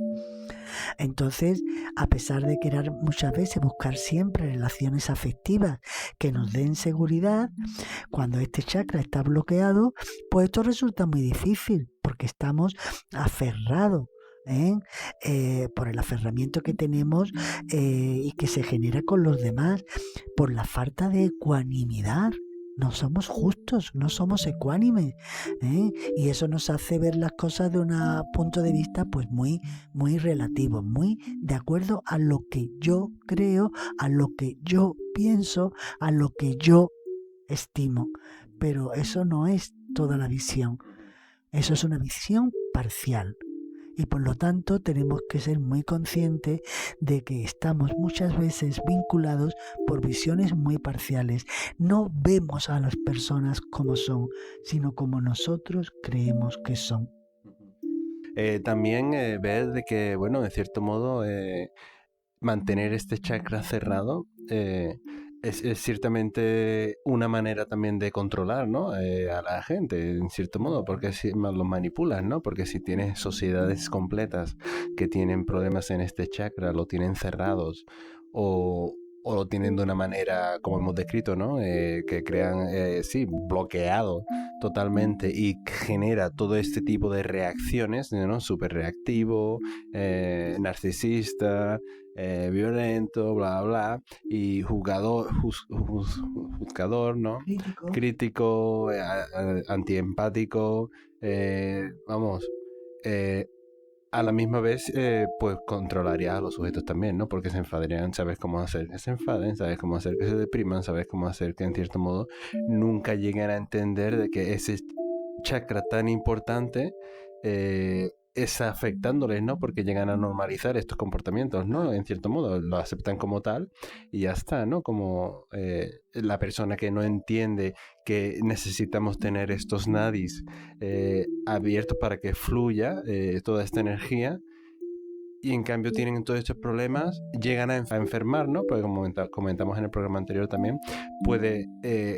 Speaker 5: Entonces, a pesar de querer muchas veces buscar siempre relaciones afectivas que nos den seguridad, cuando este chakra está bloqueado, pues esto resulta muy difícil porque estamos aferrados por el aferramiento que tenemos y que se genera con los demás, por la falta de ecuanimidad. No somos justos, no somos ecuánimes, y eso nos hace ver las cosas de un punto de vista pues muy, muy relativo, muy de acuerdo a lo que yo creo, a lo que yo pienso, a lo que yo estimo. Pero eso no es toda la visión, eso es una visión parcial. Y por lo tanto tenemos que ser muy conscientes de que estamos muchas veces vinculados por visiones muy parciales. No vemos a las personas como son, sino como nosotros creemos que son.
Speaker 4: También ver de que, bueno, de cierto modo, mantener este chakra cerrado es ciertamente una manera también de controlar, ¿no? A la gente, en cierto modo, porque si los manipulas, ¿no? Porque si tienes sociedades completas que tienen problemas en este chakra, lo tienen cerrados o lo tienen de una manera, como hemos descrito, ¿no? Que crean, sí, bloqueado totalmente y genera todo este tipo de reacciones, ¿no? Súper reactivo, narcisista, violento, bla, bla, y juzgador, ¿no? Crítico, antiempático, vamos, a la misma vez, pues controlaría a los sujetos también, ¿no? Porque se enfadarían, sabes cómo hacer que se enfaden, sabes cómo hacer que se depriman, sabes cómo hacer que en cierto modo nunca lleguen a entender de que ese chakra tan importante es afectándoles, ¿no? Porque llegan a normalizar estos comportamientos, ¿no? En cierto modo, lo aceptan como tal y ya está, ¿no? Como la persona que no entiende que necesitamos tener estos nadis abiertos para que fluya toda esta energía, y en cambio tienen todos estos problemas, llegan a enfermar, ¿no? Porque como comentamos en el programa anterior también, puede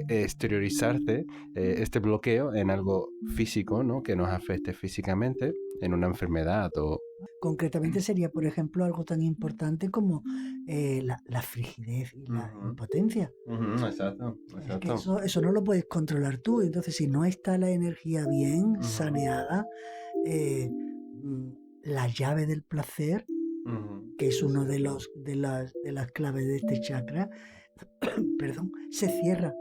Speaker 4: exteriorizarse este bloqueo en algo físico, ¿no? Que nos afecte físicamente, en una enfermedad o...
Speaker 5: Concretamente sería, por ejemplo, algo tan importante como la frigidez y la impotencia.
Speaker 4: Exacto.
Speaker 5: Es que eso no lo puedes controlar tú. Entonces, si no está la energía bien saneada, la llave del placer que es uno de las claves de este chakra, perdón, se cierra.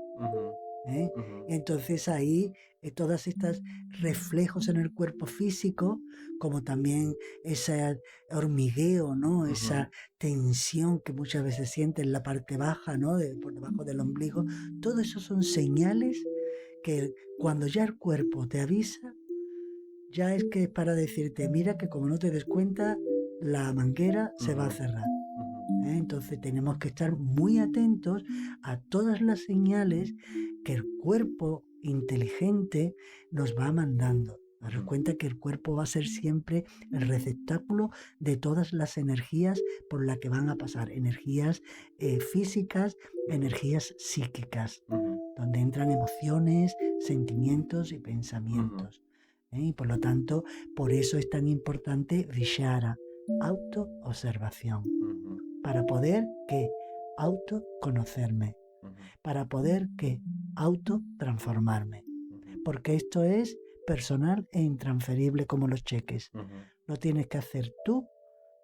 Speaker 5: ¿Eh? Entonces ahí todas estas reflejos en el cuerpo físico, como también ese hormigueo, ¿no? Esa tensión que muchas veces siente en la parte baja, ¿no? Por debajo del ombligo, todo eso son señales que cuando ya el cuerpo te avisa, ya es que es para decirte, mira que como no te des cuenta, la manguera se va a cerrar. Entonces tenemos que estar muy atentos a todas las señales que el cuerpo inteligente nos va mandando. Daros cuenta que el cuerpo va a ser siempre el receptáculo de todas las energías por las que van a pasar. Energías físicas, energías psíquicas, donde entran emociones, sentimientos y pensamientos. Y por lo tanto, por eso es tan importante Vichara, autoobservación. Para poder que autoconocerme, para poder que autotransformarme, porque esto es personal e intransferible como los cheques. Lo tienes que hacer tú,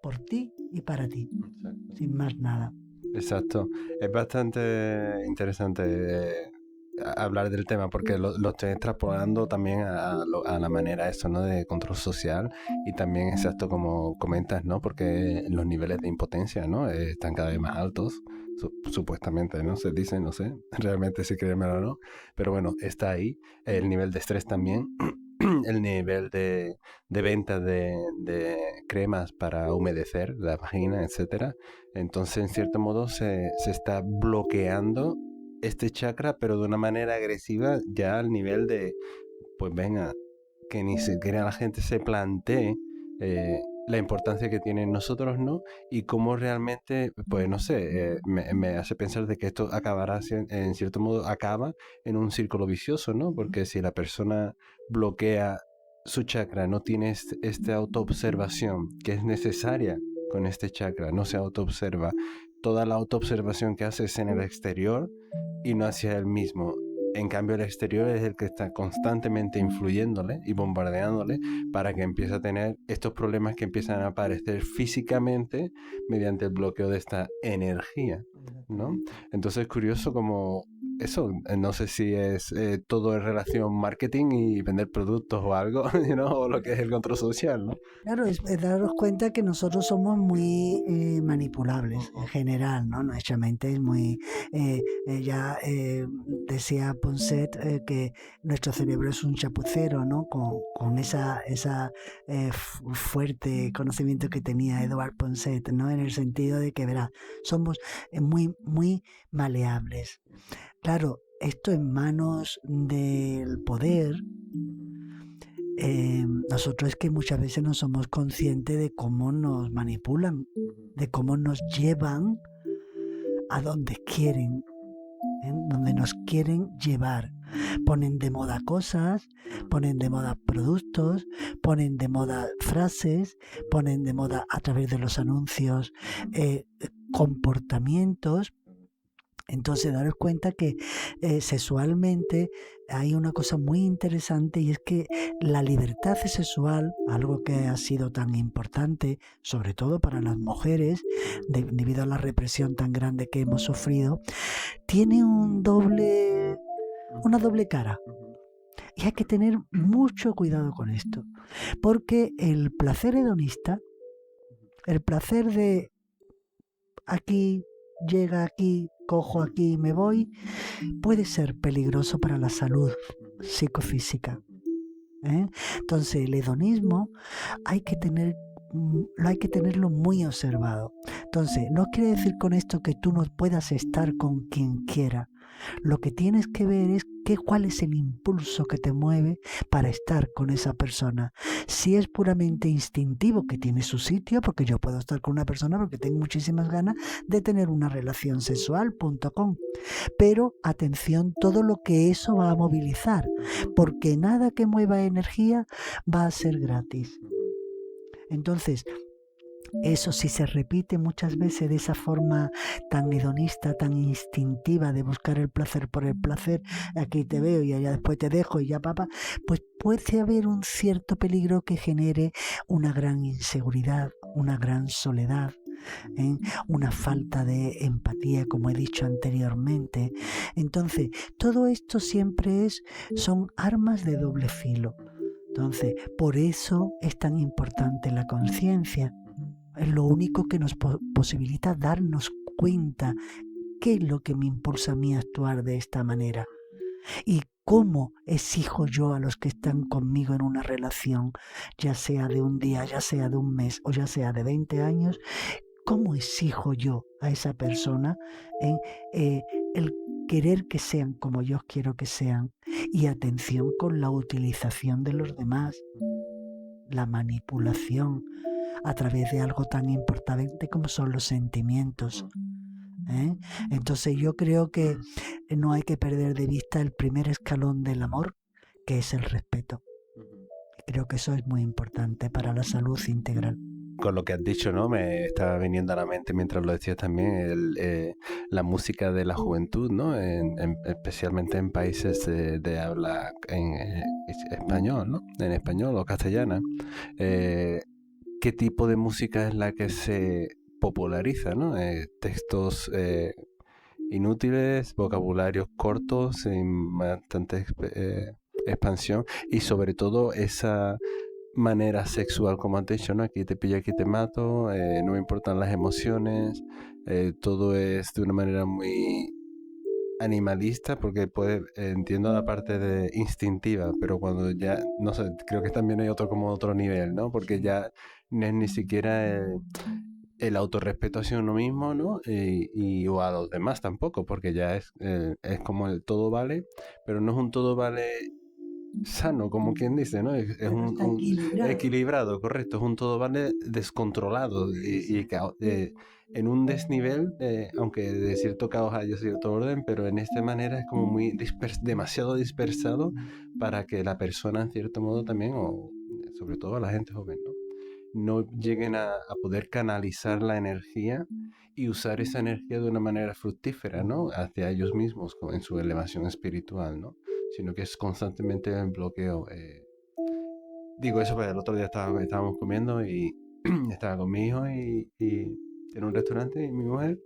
Speaker 5: por ti y para ti. Exacto. Sin más nada.
Speaker 4: Exacto. Es bastante interesante hablar del tema porque lo estoy extrapolando también a la manera eso, ¿no? De control social y también exacto como comentas, ¿no? Porque los niveles de impotencia, ¿no? Están cada vez más altos, supuestamente, ¿no? Se dice, no sé realmente si creérmelo o no, pero bueno, está ahí. El nivel de estrés también, el nivel de venta de cremas para humedecer la vagina, etcétera. Entonces, en cierto modo, se está bloqueando este chakra, pero de una manera agresiva, ya al nivel de, pues venga, que ni siquiera la gente se plantee la importancia que tiene en nosotros, ¿no? Y cómo realmente, pues no sé, me hace pensar de que esto acabará, en cierto modo, acaba en un círculo vicioso, ¿no? Porque si la persona bloquea su chakra, no tiene esta autoobservación que es necesaria con este chakra, no se autoobserva, toda la autoobservación que hace es en el exterior y no hacia él mismo. En cambio, el exterior es el que está constantemente influyéndole y bombardeándole para que empiece a tener estos problemas que empiezan a aparecer físicamente mediante el bloqueo de esta energía, ¿no? Entonces es curioso como eso, no sé si es todo en relación marketing y vender productos o algo, ¿no? O lo que es el control social, ¿no?
Speaker 5: Claro, es daros cuenta que nosotros somos muy manipulables en general, ¿no? Nuestra mente es muy... decía Ponset que nuestro cerebro es un chapucero, ¿no? Con esa fuerte conocimiento que tenía Edward Ponset, ¿no? En el sentido de que, verá, somos muy, muy maleables. Claro, esto en manos del poder, nosotros es que muchas veces no somos conscientes de cómo nos manipulan, de cómo nos llevan a donde quieren, donde nos quieren llevar. Ponen de moda cosas, ponen de moda productos, ponen de moda frases, ponen de moda a través de los anuncios comportamientos. Entonces, daros cuenta que sexualmente hay una cosa muy interesante y es que la libertad sexual, algo que ha sido tan importante, sobre todo para las mujeres, debido a la represión tan grande que hemos sufrido, tiene una doble cara. Y hay que tener mucho cuidado con esto, porque el placer hedonista, el placer de aquí, llega aquí, cojo aquí y me voy, puede ser peligroso para la salud psicofísica. Entonces el hedonismo hay que tenerlo muy observado. Entonces no quiere decir con esto que tú no puedas estar con quien quiera. Lo que tienes que ver es cuál es el impulso que te mueve para estar con esa persona. Si es puramente instintivo, que tiene su sitio, porque yo puedo estar con una persona porque tengo muchísimas ganas de tener una relación sexual, .com. Pero atención, todo lo que eso va a movilizar, porque nada que mueva energía va a ser gratis. Entonces, Eso, si se repite muchas veces de esa forma tan hedonista, tan instintiva de buscar el placer por el placer, aquí te veo y allá después te dejo y ya papá, pues puede haber un cierto peligro que genere una gran inseguridad, una gran soledad, una falta de empatía, como he dicho anteriormente. Entonces, todo esto siempre son armas de doble filo. Entonces, por eso es tan importante la conciencia. Es lo único que nos posibilita darnos cuenta qué es lo que me impulsa a mí a actuar de esta manera y cómo exijo yo a los que están conmigo en una relación, ya sea de un día, ya sea de un mes o ya sea de 20 años, cómo exijo yo a esa persona en el querer que sean como yo quiero que sean, y atención con la utilización de los demás, la manipulación a través de algo tan importante como son los sentimientos. Entonces yo creo que no hay que perder de vista el primer escalón del amor, que es el respeto. Creo que eso es muy importante para la salud integral.
Speaker 4: Con lo que has dicho, ¿no? Me estaba viniendo a la mente mientras lo decías también la música de la juventud, ¿no? Especialmente en países de habla en español, ¿no? En español o castellana. ¿Qué tipo de música es la que se populariza, ¿no? Textos inútiles, vocabularios cortos, sin bastante expansión, y sobre todo esa manera sexual, como has dicho, ¿no? Aquí te pillo, aquí te mato, no me importan las emociones, todo es de una manera muy animalista, porque entiendo la parte de instintiva, pero cuando ya, no sé, creo que también hay otro nivel, ¿no? Porque ya no es ni siquiera el autorrespeto hacia uno mismo, ¿no? O a los demás tampoco, porque ya es como el todo vale, pero no es un todo vale sano, como quien dice, ¿no? Es un equilibrado, correcto, es un todo vale descontrolado y que en un desnivel, aunque de cierto caos haya cierto orden, pero en esta manera es como muy demasiado dispersado para que la persona, en cierto modo también, o sobre todo la gente joven, no lleguen a poder canalizar la energía y usar esa energía de una manera fructífera, ¿no? Hacia ellos mismos, en su elevación espiritual, ¿no? Sino que es constantemente en bloqueo. Digo eso, pues el otro día estábamos comiendo y estaba con mi hijo y en un restaurante y mi mujer,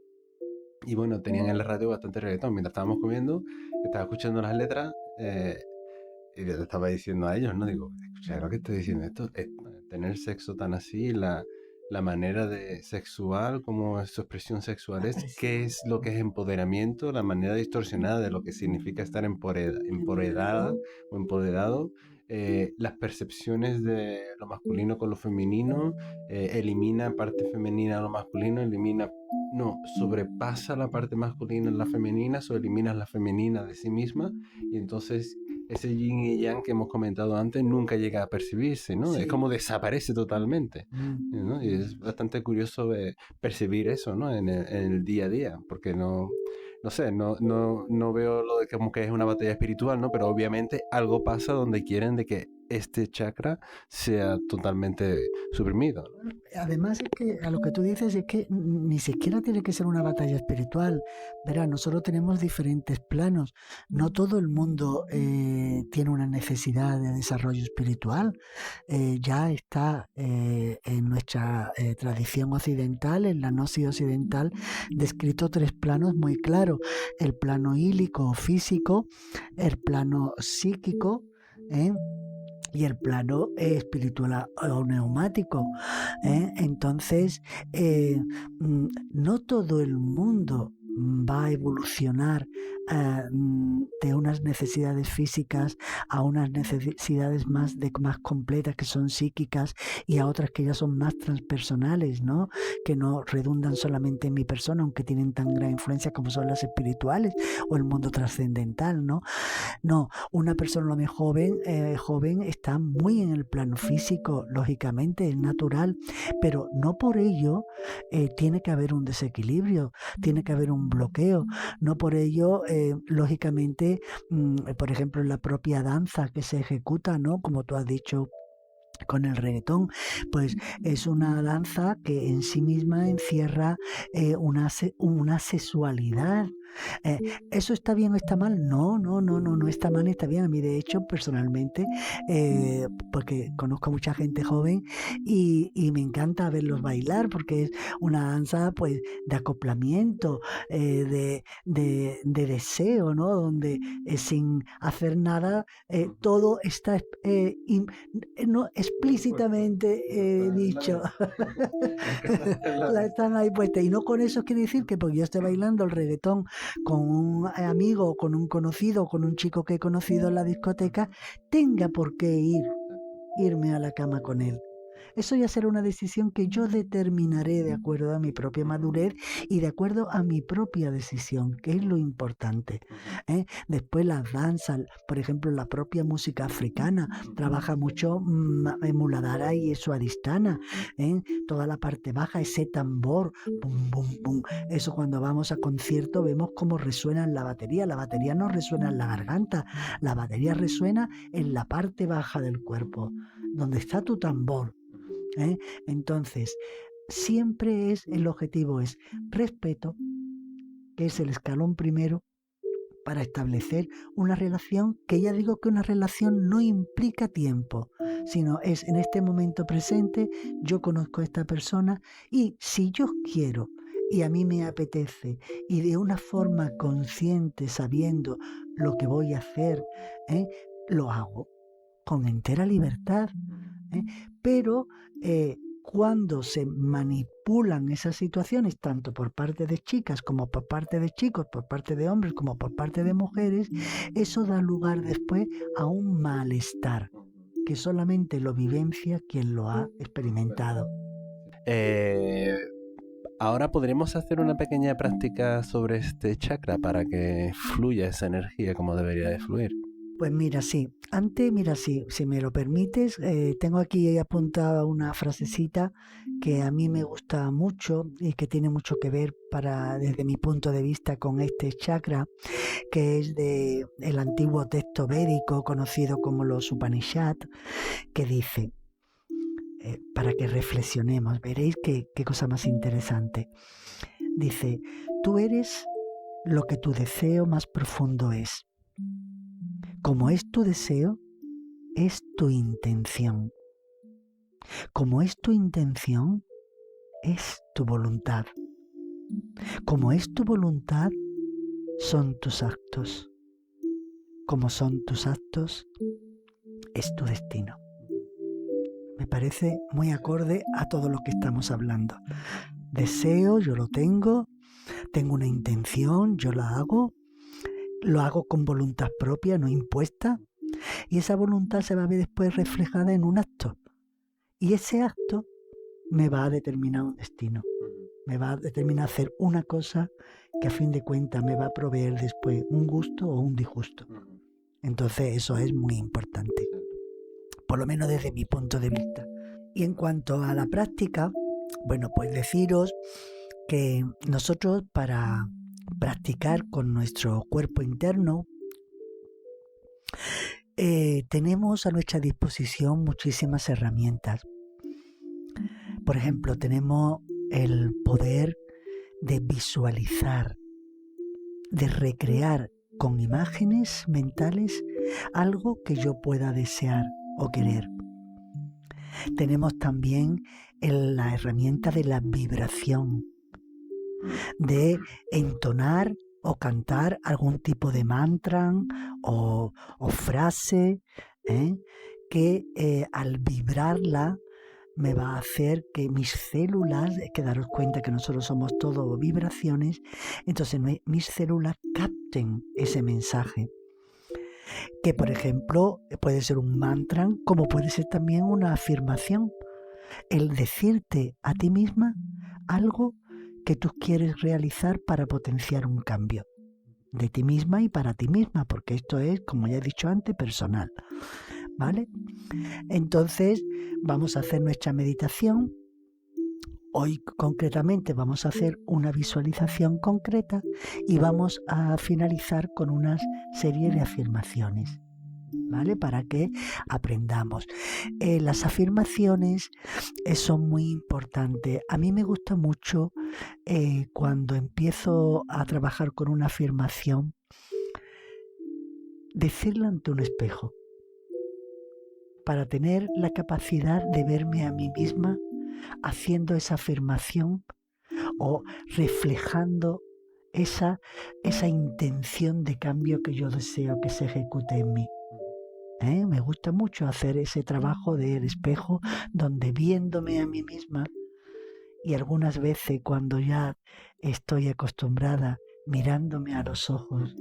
Speaker 4: y bueno, tenían en la radio bastante reggaetón. Mientras estábamos comiendo, estaba escuchando las letras y le estaba diciendo a ellos, ¿no? Digo, escucha lo que estoy diciendo, esto es tener sexo tan así, la manera de sexual, como su expresión sexual es, qué es lo que es empoderamiento, la manera distorsionada de lo que significa estar empoderada o empoderado, las percepciones de lo masculino con lo femenino, elimina parte femenina a lo masculino, sobrepasa la parte masculina en la femenina, o elimina la femenina de sí misma, y entonces ese yin y yang que hemos comentado antes nunca llega a percibirse, ¿no? Sí. Es como desaparece totalmente, ¿no? Y es bastante curioso percibir eso, ¿no? En el día a día, porque no sé, no veo lo de como que es una batalla espiritual, ¿no? Pero obviamente algo pasa donde quieren de que este chakra sea totalmente suprimido, ¿no?
Speaker 5: Además es que a lo que tú dices es que ni siquiera tiene que ser una batalla espiritual. Verá, nosotros tenemos diferentes planos. No todo el mundo tiene una necesidad de desarrollo espiritual. Ya está en nuestra tradición occidental, en la gnosis occidental, descrito 3 planos muy claros. El plano ílico o físico, el plano psíquico, y el plano espiritual o neumático. Entonces, no todo el mundo va a evolucionar de unas necesidades físicas a unas necesidades más completas, que son psíquicas, y a otras que ya son más transpersonales, ¿no? Que no redundan solamente en mi persona, aunque tienen tan gran influencia como son las espirituales o el mundo trascendental, ¿no? No, una persona lo más joven está muy en el plano físico, lógicamente es natural, pero no por ello tiene que haber un desequilibrio, tiene que haber un bloqueo, no por ello lógicamente, por ejemplo, en la propia danza que se ejecuta, ¿no? Como tú has dicho, con el reggaetón, pues es una danza que en sí misma encierra una sexualidad. ¿Eso está bien o está mal? No está mal, está bien. A mí, de hecho, personalmente, porque conozco a mucha gente joven y me encanta verlos bailar, porque es una danza, pues, de acoplamiento, de deseo, ¿no? Donde sin hacer nada, todo está no explícitamente dicho. La están ahí puestas. Y no con eso quiere decir que porque yo esté bailando el reggaetón con un amigo, con un conocido, con un chico que he conocido en la discoteca, tenga por qué irme a la cama con él. Eso ya será una decisión que yo determinaré de acuerdo a mi propia madurez y de acuerdo a mi propia decisión, que es lo importante. Después las danzas, por ejemplo, la propia música africana trabaja mucho muladhara y suadhisthana, toda la parte baja, ese tambor, bum, bum, bum. Eso cuando vamos a concierto vemos cómo resuena en la batería no resuena en la garganta, la batería resuena en la parte baja del cuerpo, donde está tu tambor. Entonces, siempre el objetivo es respeto, que es el escalón primero para establecer una relación, que ya digo que una relación no implica tiempo, sino es en este momento presente, yo conozco a esta persona y si yo quiero y a mí me apetece y de una forma consciente, sabiendo lo que voy a hacer, lo hago con entera libertad. Pero cuando se manipulan esas situaciones, tanto por parte de chicas como por parte de chicos, por parte de hombres como por parte de mujeres, eso da lugar después a un malestar que solamente lo vivencia quien lo ha experimentado.
Speaker 4: Ahora podremos hacer una pequeña práctica sobre este chakra para que fluya esa energía como debería de fluir.
Speaker 5: Pues mira, sí. Antes, si me lo permites, tengo aquí apuntada una frasecita que a mí me gusta mucho y que tiene mucho que ver desde mi punto de vista con este chakra, que es del antiguo texto védico conocido como los Upanishad, que dice, para que reflexionemos, veréis qué cosa más interesante. Dice, tú eres lo que tu deseo más profundo es. Como es tu deseo, es tu intención. Como es tu intención, es tu voluntad. Como es tu voluntad, son tus actos. Como son tus actos, es tu destino. Me parece muy acorde a todo lo que estamos hablando. Deseo, yo lo tengo una intención, yo la hago. Lo hago con voluntad propia, no impuesta, y esa voluntad se va a ver después reflejada en un acto. Y ese acto me va a determinar un destino, me va a determinar hacer una cosa que a fin de cuentas me va a proveer después un gusto o un disgusto. Entonces eso es muy importante, por lo menos desde mi punto de vista. Y en cuanto a la práctica, bueno, pues deciros que nosotros para practicar con nuestro cuerpo interno, tenemos a nuestra disposición muchísimas herramientas. Por ejemplo, tenemos el poder de visualizar, de recrear con imágenes mentales algo que yo pueda desear o querer. Tenemos también la herramienta de la vibración, de entonar o cantar algún tipo de mantra o frase que al vibrarla me va a hacer que mis células, hay que daros cuenta que nosotros somos todo vibraciones, entonces mis células capten ese mensaje. Que por ejemplo puede ser un mantra, como puede ser también una afirmación. El decirte a ti misma algo que tú quieres realizar para potenciar un cambio de ti misma y para ti misma, porque esto es, como ya he dicho antes, personal, ¿vale? Entonces vamos a hacer nuestra meditación. Hoy concretamente vamos a hacer una visualización concreta y vamos a finalizar con una serie de afirmaciones. ¿vale? Para que aprendamos. Las afirmaciones son muy importantes. A mí me gusta mucho cuando empiezo a trabajar con una afirmación, decirla ante un espejo, para tener la capacidad de verme a mí misma haciendo esa afirmación o reflejando esa intención de cambio que yo deseo que se ejecute en mí. Me gusta mucho hacer ese trabajo del espejo, donde viéndome a mí misma, y algunas veces cuando ya estoy acostumbrada mirándome a los ojos,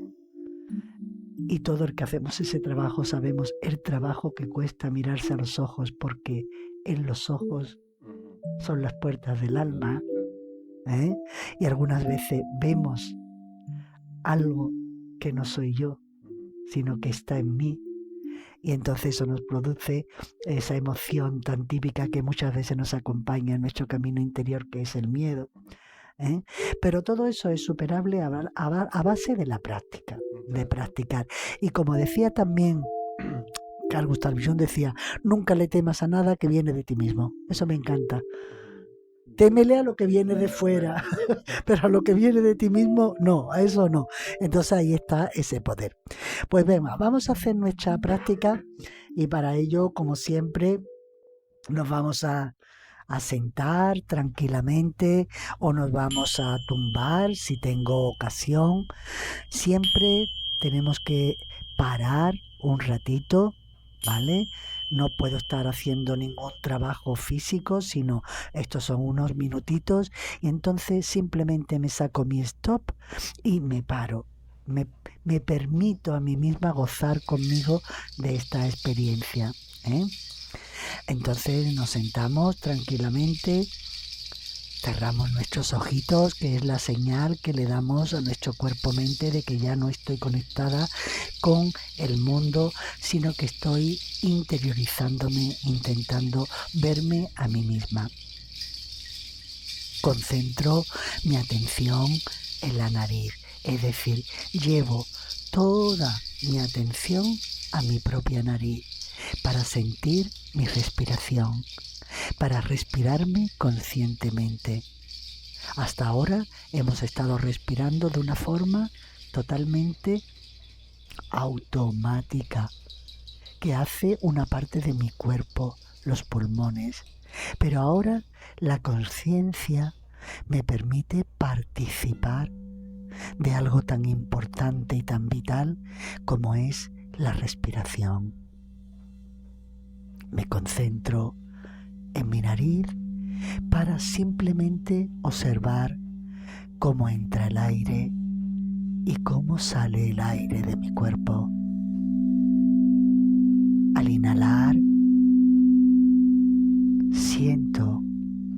Speaker 5: y todo el que hacemos ese trabajo sabemos el trabajo que cuesta mirarse a los ojos, porque en los ojos son las puertas del alma, y algunas veces vemos algo que no soy yo, sino que está en mí, y entonces eso nos produce esa emoción tan típica que muchas veces nos acompaña en nuestro camino interior, que es el miedo. Pero todo eso es superable a base de la práctica, de practicar. Y como decía también Carl Gustav Jung, decía, nunca le temas a nada que viene de ti mismo. Eso me encanta. Témele a lo que viene de fuera, pero a lo que viene de ti mismo, no, a eso no. Entonces ahí está ese poder. Pues venga, vamos a hacer nuestra práctica, y para ello, como siempre, nos vamos a sentar tranquilamente, o nos vamos a tumbar si tengo ocasión. Siempre tenemos que parar un ratito, ¿vale? No puedo estar haciendo ningún trabajo físico, sino estos son unos minutitos, y entonces simplemente me saco mi stop y me paro. Me permito a mí misma gozar conmigo de esta experiencia, Entonces nos sentamos tranquilamente, cerramos nuestros ojitos, que es la señal que le damos a nuestro cuerpo-mente de que ya no estoy conectada con el mundo, sino que estoy interiorizándome, intentando verme a mí misma. Concentro mi atención en la nariz, es decir, llevo toda mi atención a mi propia nariz para sentir mi respiración, para respirarme conscientemente. Hasta ahora hemos estado respirando de una forma totalmente automática, que hace una parte de mi cuerpo, los pulmones. Pero ahora la conciencia me permite participar de algo tan importante y tan vital como es la respiración. Me concentro en mi nariz para simplemente observar cómo entra el aire y cómo sale el aire de mi cuerpo. Al inhalar, siento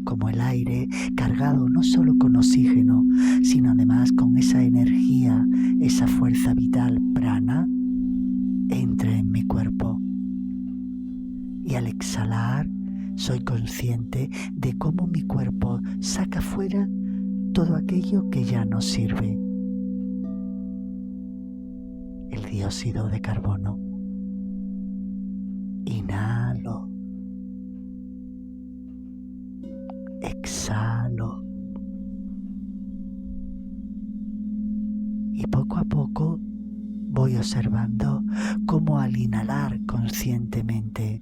Speaker 5: como el aire, cargado no solo con oxígeno, sino además con esa energía, esa fuerza vital prana, entra en mi cuerpo. Y al exhalar, soy consciente de cómo mi cuerpo saca fuera todo aquello que ya no sirve. El dióxido de carbono. Inhalo. Exhalo. Y poco a poco voy observando cómo al inhalar conscientemente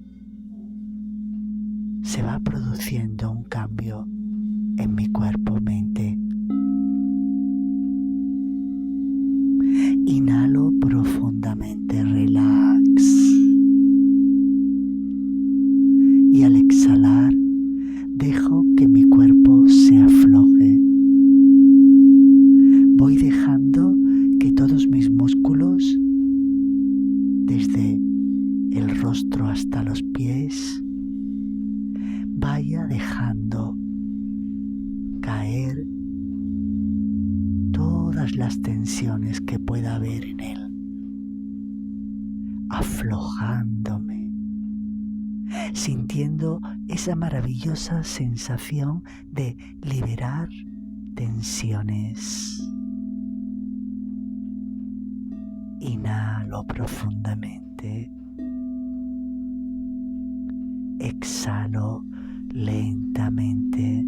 Speaker 5: se va produciendo un cambio en mi cuerpo-mente. Inhalo profundamente, relax. Y al exhalar, dejo que mi cuerpo se afloje. Voy dejando que todos mis músculos, desde el rostro hasta los pies, vaya dejando caer todas las tensiones que pueda haber en él, aflojándome, sintiendo esa maravillosa sensación de liberar tensiones. Inhalo profundamente. Exhalo lentamente.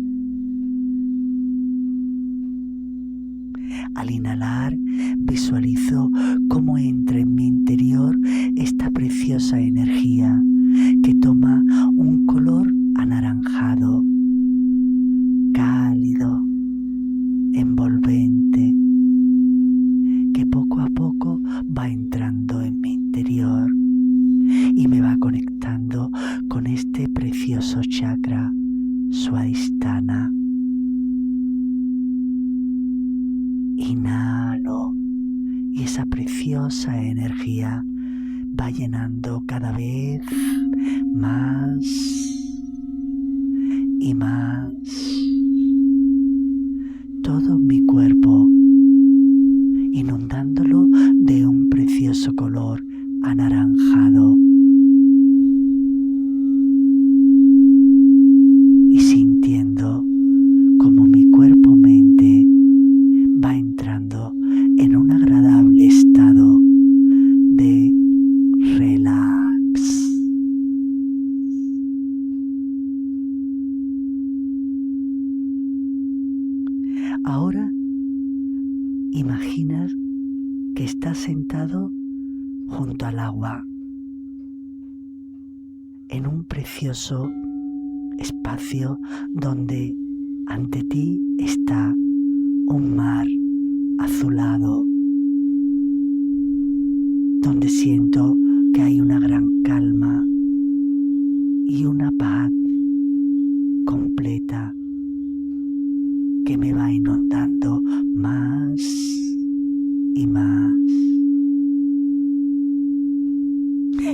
Speaker 5: Al inhalar, visualizo cómo entra en mi interior esta preciosa energía que toma un color anaranjado, cálido, envolvente, que poco a poco va entrando en mi interior y me va conectando con este precioso chakra, Swadhisthana. Inhalo y esa preciosa energía va llenando cada vez más y más todo mi cuerpo, inundándolo de un precioso color anaranjado. Y sintiendo como mi cuerpo-mente va entrando en un agradable estado de relax. Ahora imaginas que estás sentado junto al agua en un precioso espacio donde ante ti está un mar azulado, donde siento que hay una gran calma y una paz completa que me va inundando más y más.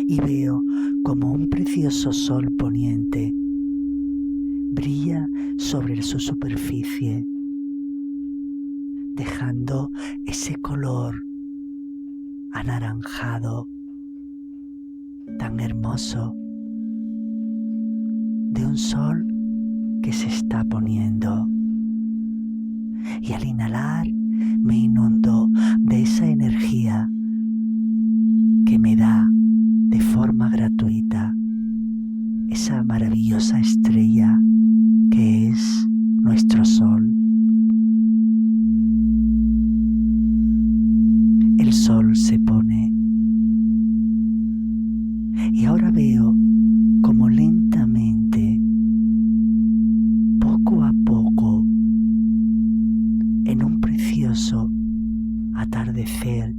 Speaker 5: Y veo como un precioso sol poniente brilla sobre su superficie, dejando ese color anaranjado tan hermoso de un sol que se está poniendo. Y al inhalar me inundo de esa energía que me da de forma gratuita esa maravillosa estrella que es nuestro sol. El sol se pone y ahora veo como lentamente, poco a poco, en un precioso atardecer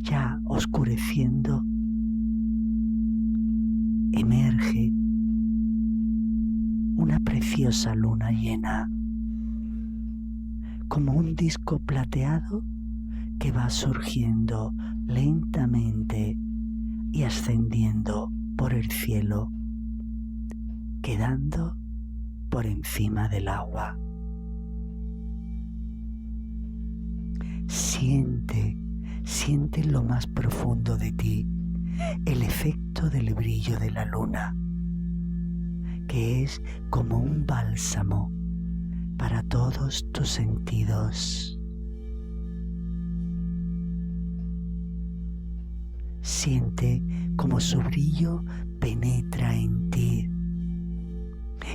Speaker 5: ya oscureciendo, emerge una preciosa luna llena, como un disco plateado que va surgiendo lentamente y ascendiendo por el cielo, quedando por encima del agua. Siente en lo más profundo de ti el efecto del brillo de la luna, que es como un bálsamo para todos tus sentidos. Siente como su brillo penetra en ti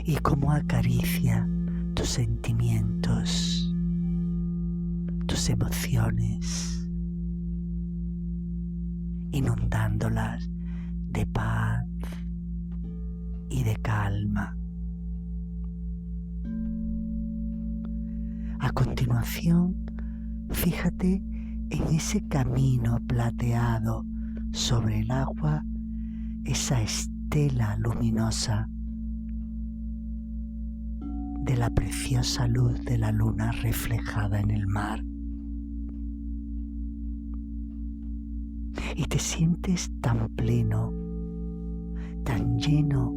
Speaker 5: y cómo acaricia tus sentimientos, tus emociones, inundándolas de paz y de calma. A continuación, fíjate en ese camino plateado sobre el agua, esa estela luminosa de la preciosa luz de la luna reflejada en el mar. Y te sientes tan pleno, tan lleno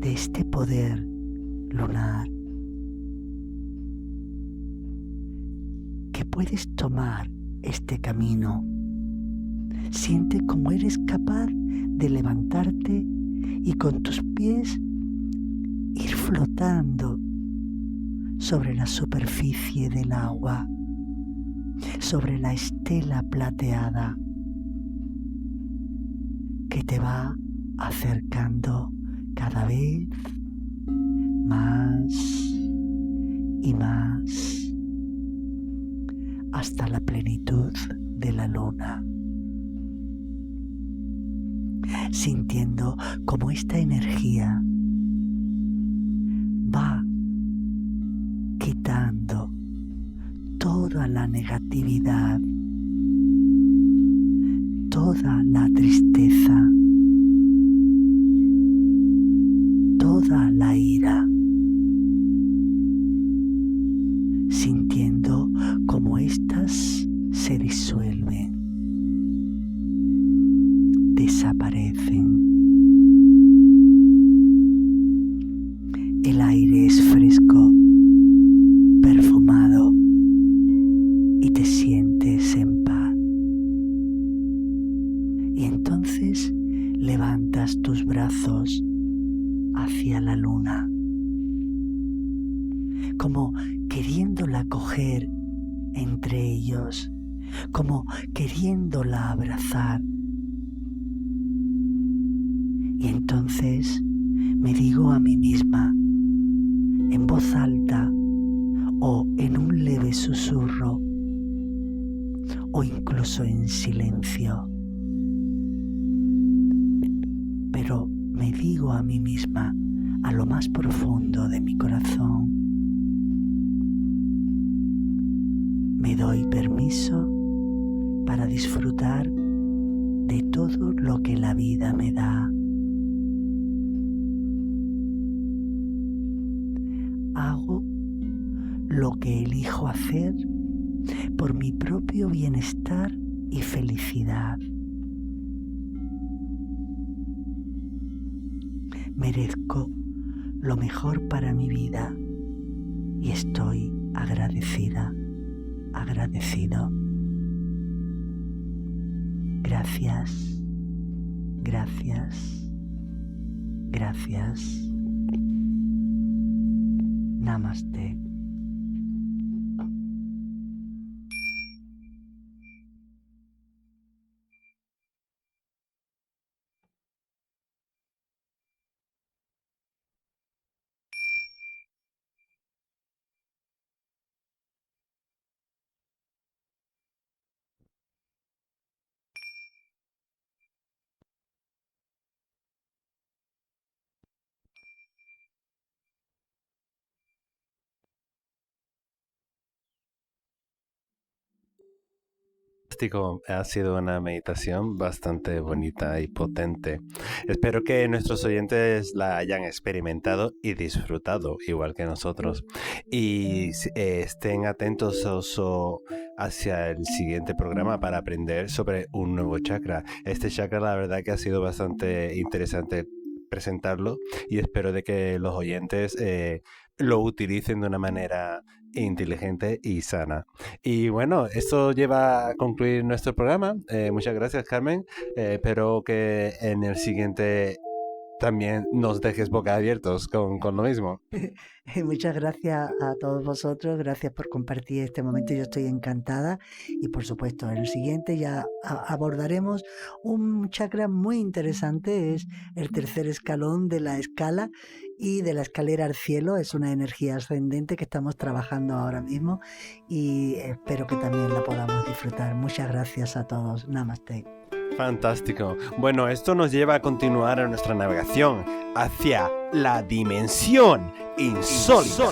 Speaker 5: de este poder lunar, que puedes tomar este camino. Siente cómo eres capaz de levantarte y con tus pies ir flotando sobre la superficie del agua, sobre la estela plateada que te va acercando cada vez más y más hasta la plenitud de la luna, sintiendo como esta energía va quitando toda la negatividad, toda la tristeza, toda la ira, sintiendo como éstas se disuelven, desaparecen. El aire es fresco, perfumado y te sientes en paz. Y entonces levantas tus brazos hacia la luna, como queriéndola coger entre ellos, como queriéndola abrazar. Y entonces me digo a mí misma, en voz alta o en un leve susurro, o incluso en silencio, pero me digo a mí misma a lo más profundo de mi corazón, me doy permiso para disfrutar de todo lo que la vida me da. Hago lo que elijo hacer por mi propio bienestar y felicidad. Merezco lo mejor para mi vida y estoy agradecida, agradecido. Gracias, gracias, gracias. Namaste.
Speaker 4: Ha sido una meditación bastante bonita y potente. Espero que nuestros oyentes la hayan experimentado y disfrutado, igual que nosotros. Y estén atentos hacia el siguiente programa para aprender sobre un nuevo chakra. Este chakra, la verdad que ha sido bastante interesante presentarlo y espero de que los oyentes lo utilicen de una manera inteligente y sana. Y bueno, esto lleva a concluir nuestro programa. Muchas gracias, Carmen. Espero que en el siguiente también nos dejes boca abiertos con lo mismo.
Speaker 5: Muchas gracias a todos vosotros, gracias por compartir este momento, yo estoy encantada y por supuesto en el siguiente ya abordaremos un chakra muy interesante, es el tercer escalón de la escala y de la escalera al cielo, es una energía ascendente que estamos trabajando ahora mismo y espero que también la podamos disfrutar. Muchas gracias a todos, Namaste.
Speaker 4: Fantástico. Bueno, esto nos lleva a continuar en nuestra navegación hacia la dimensión insólita.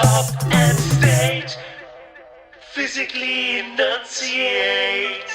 Speaker 6: up and stage, physically enunciate.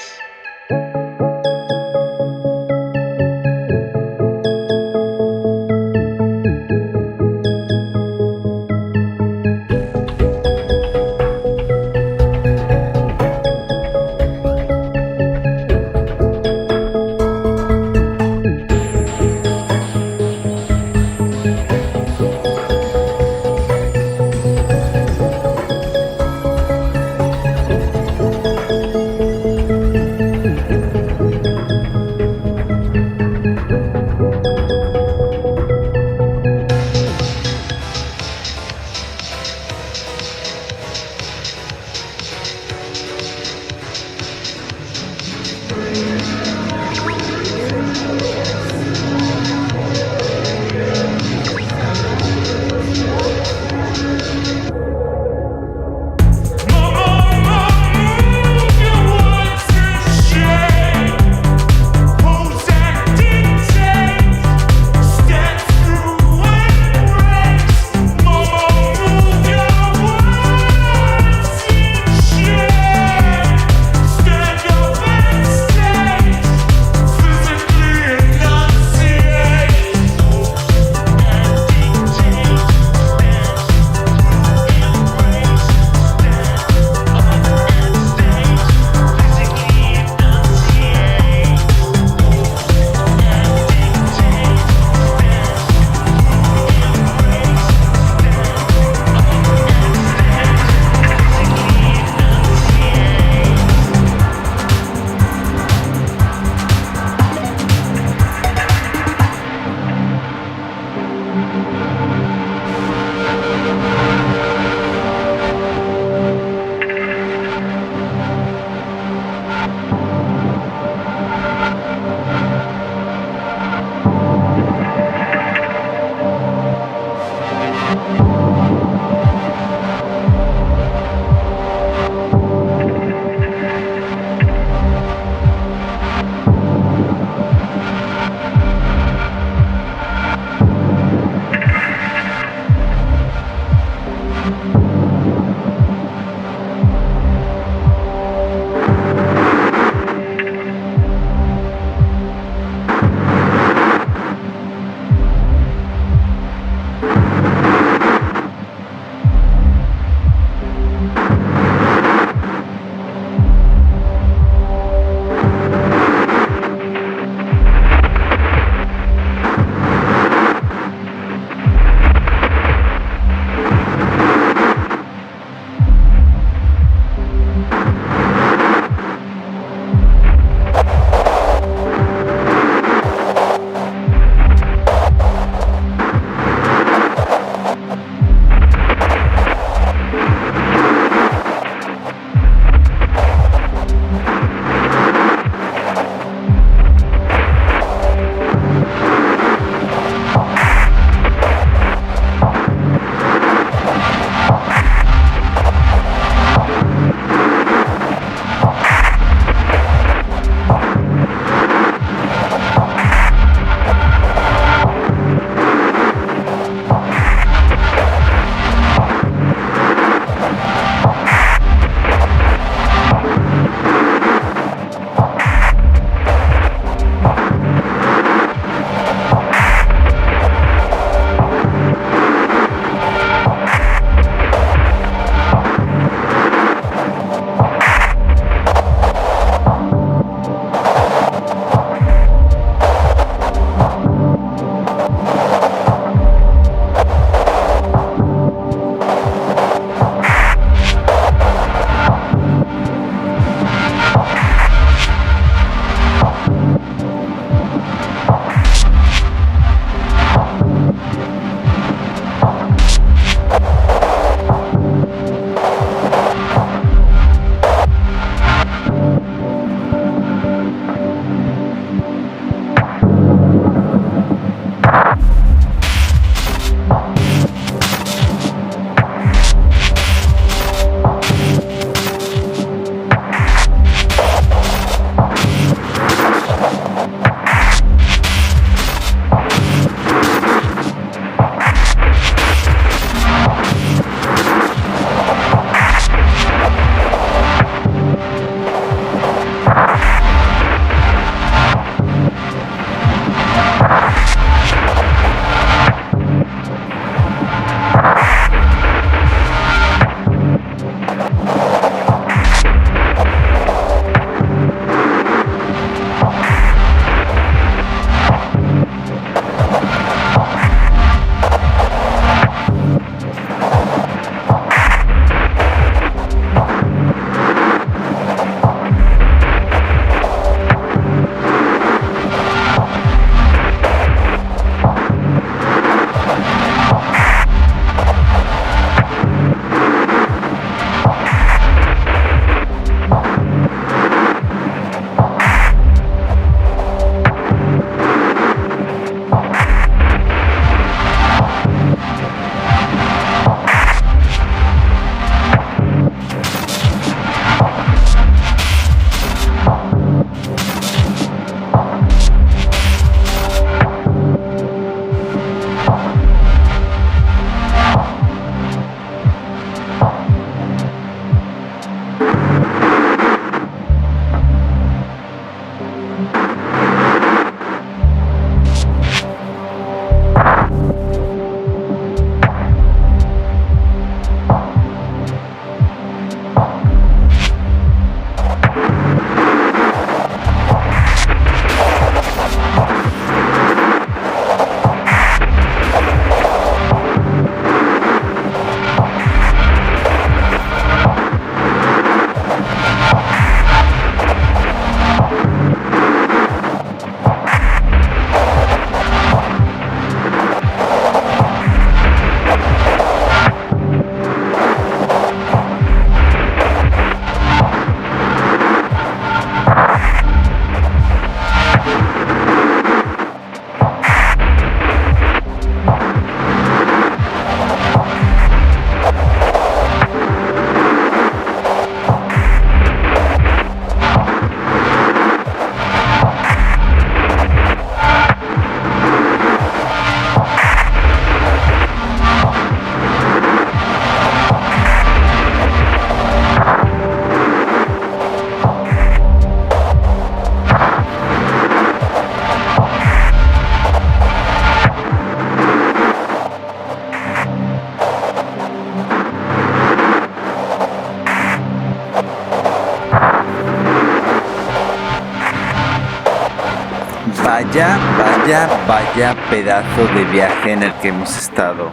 Speaker 2: Vaya pedazo de viaje en el que hemos estado.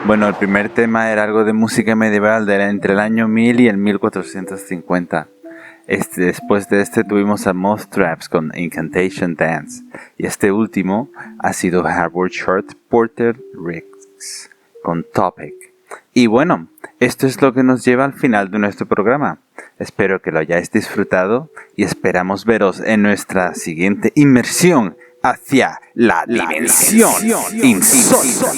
Speaker 2: Bueno, el primer tema era algo de música medieval entre el año 1000 y el 1450. Después de tuvimos a Moth Traps con Incantation Dance. Y este último ha sido Harbour Short Porter Riggs con Topic. Y bueno, esto es lo que nos lleva al final de nuestro programa. Espero que lo hayáis disfrutado y esperamos veros en nuestra siguiente inmersión hacia la dimensión insólita.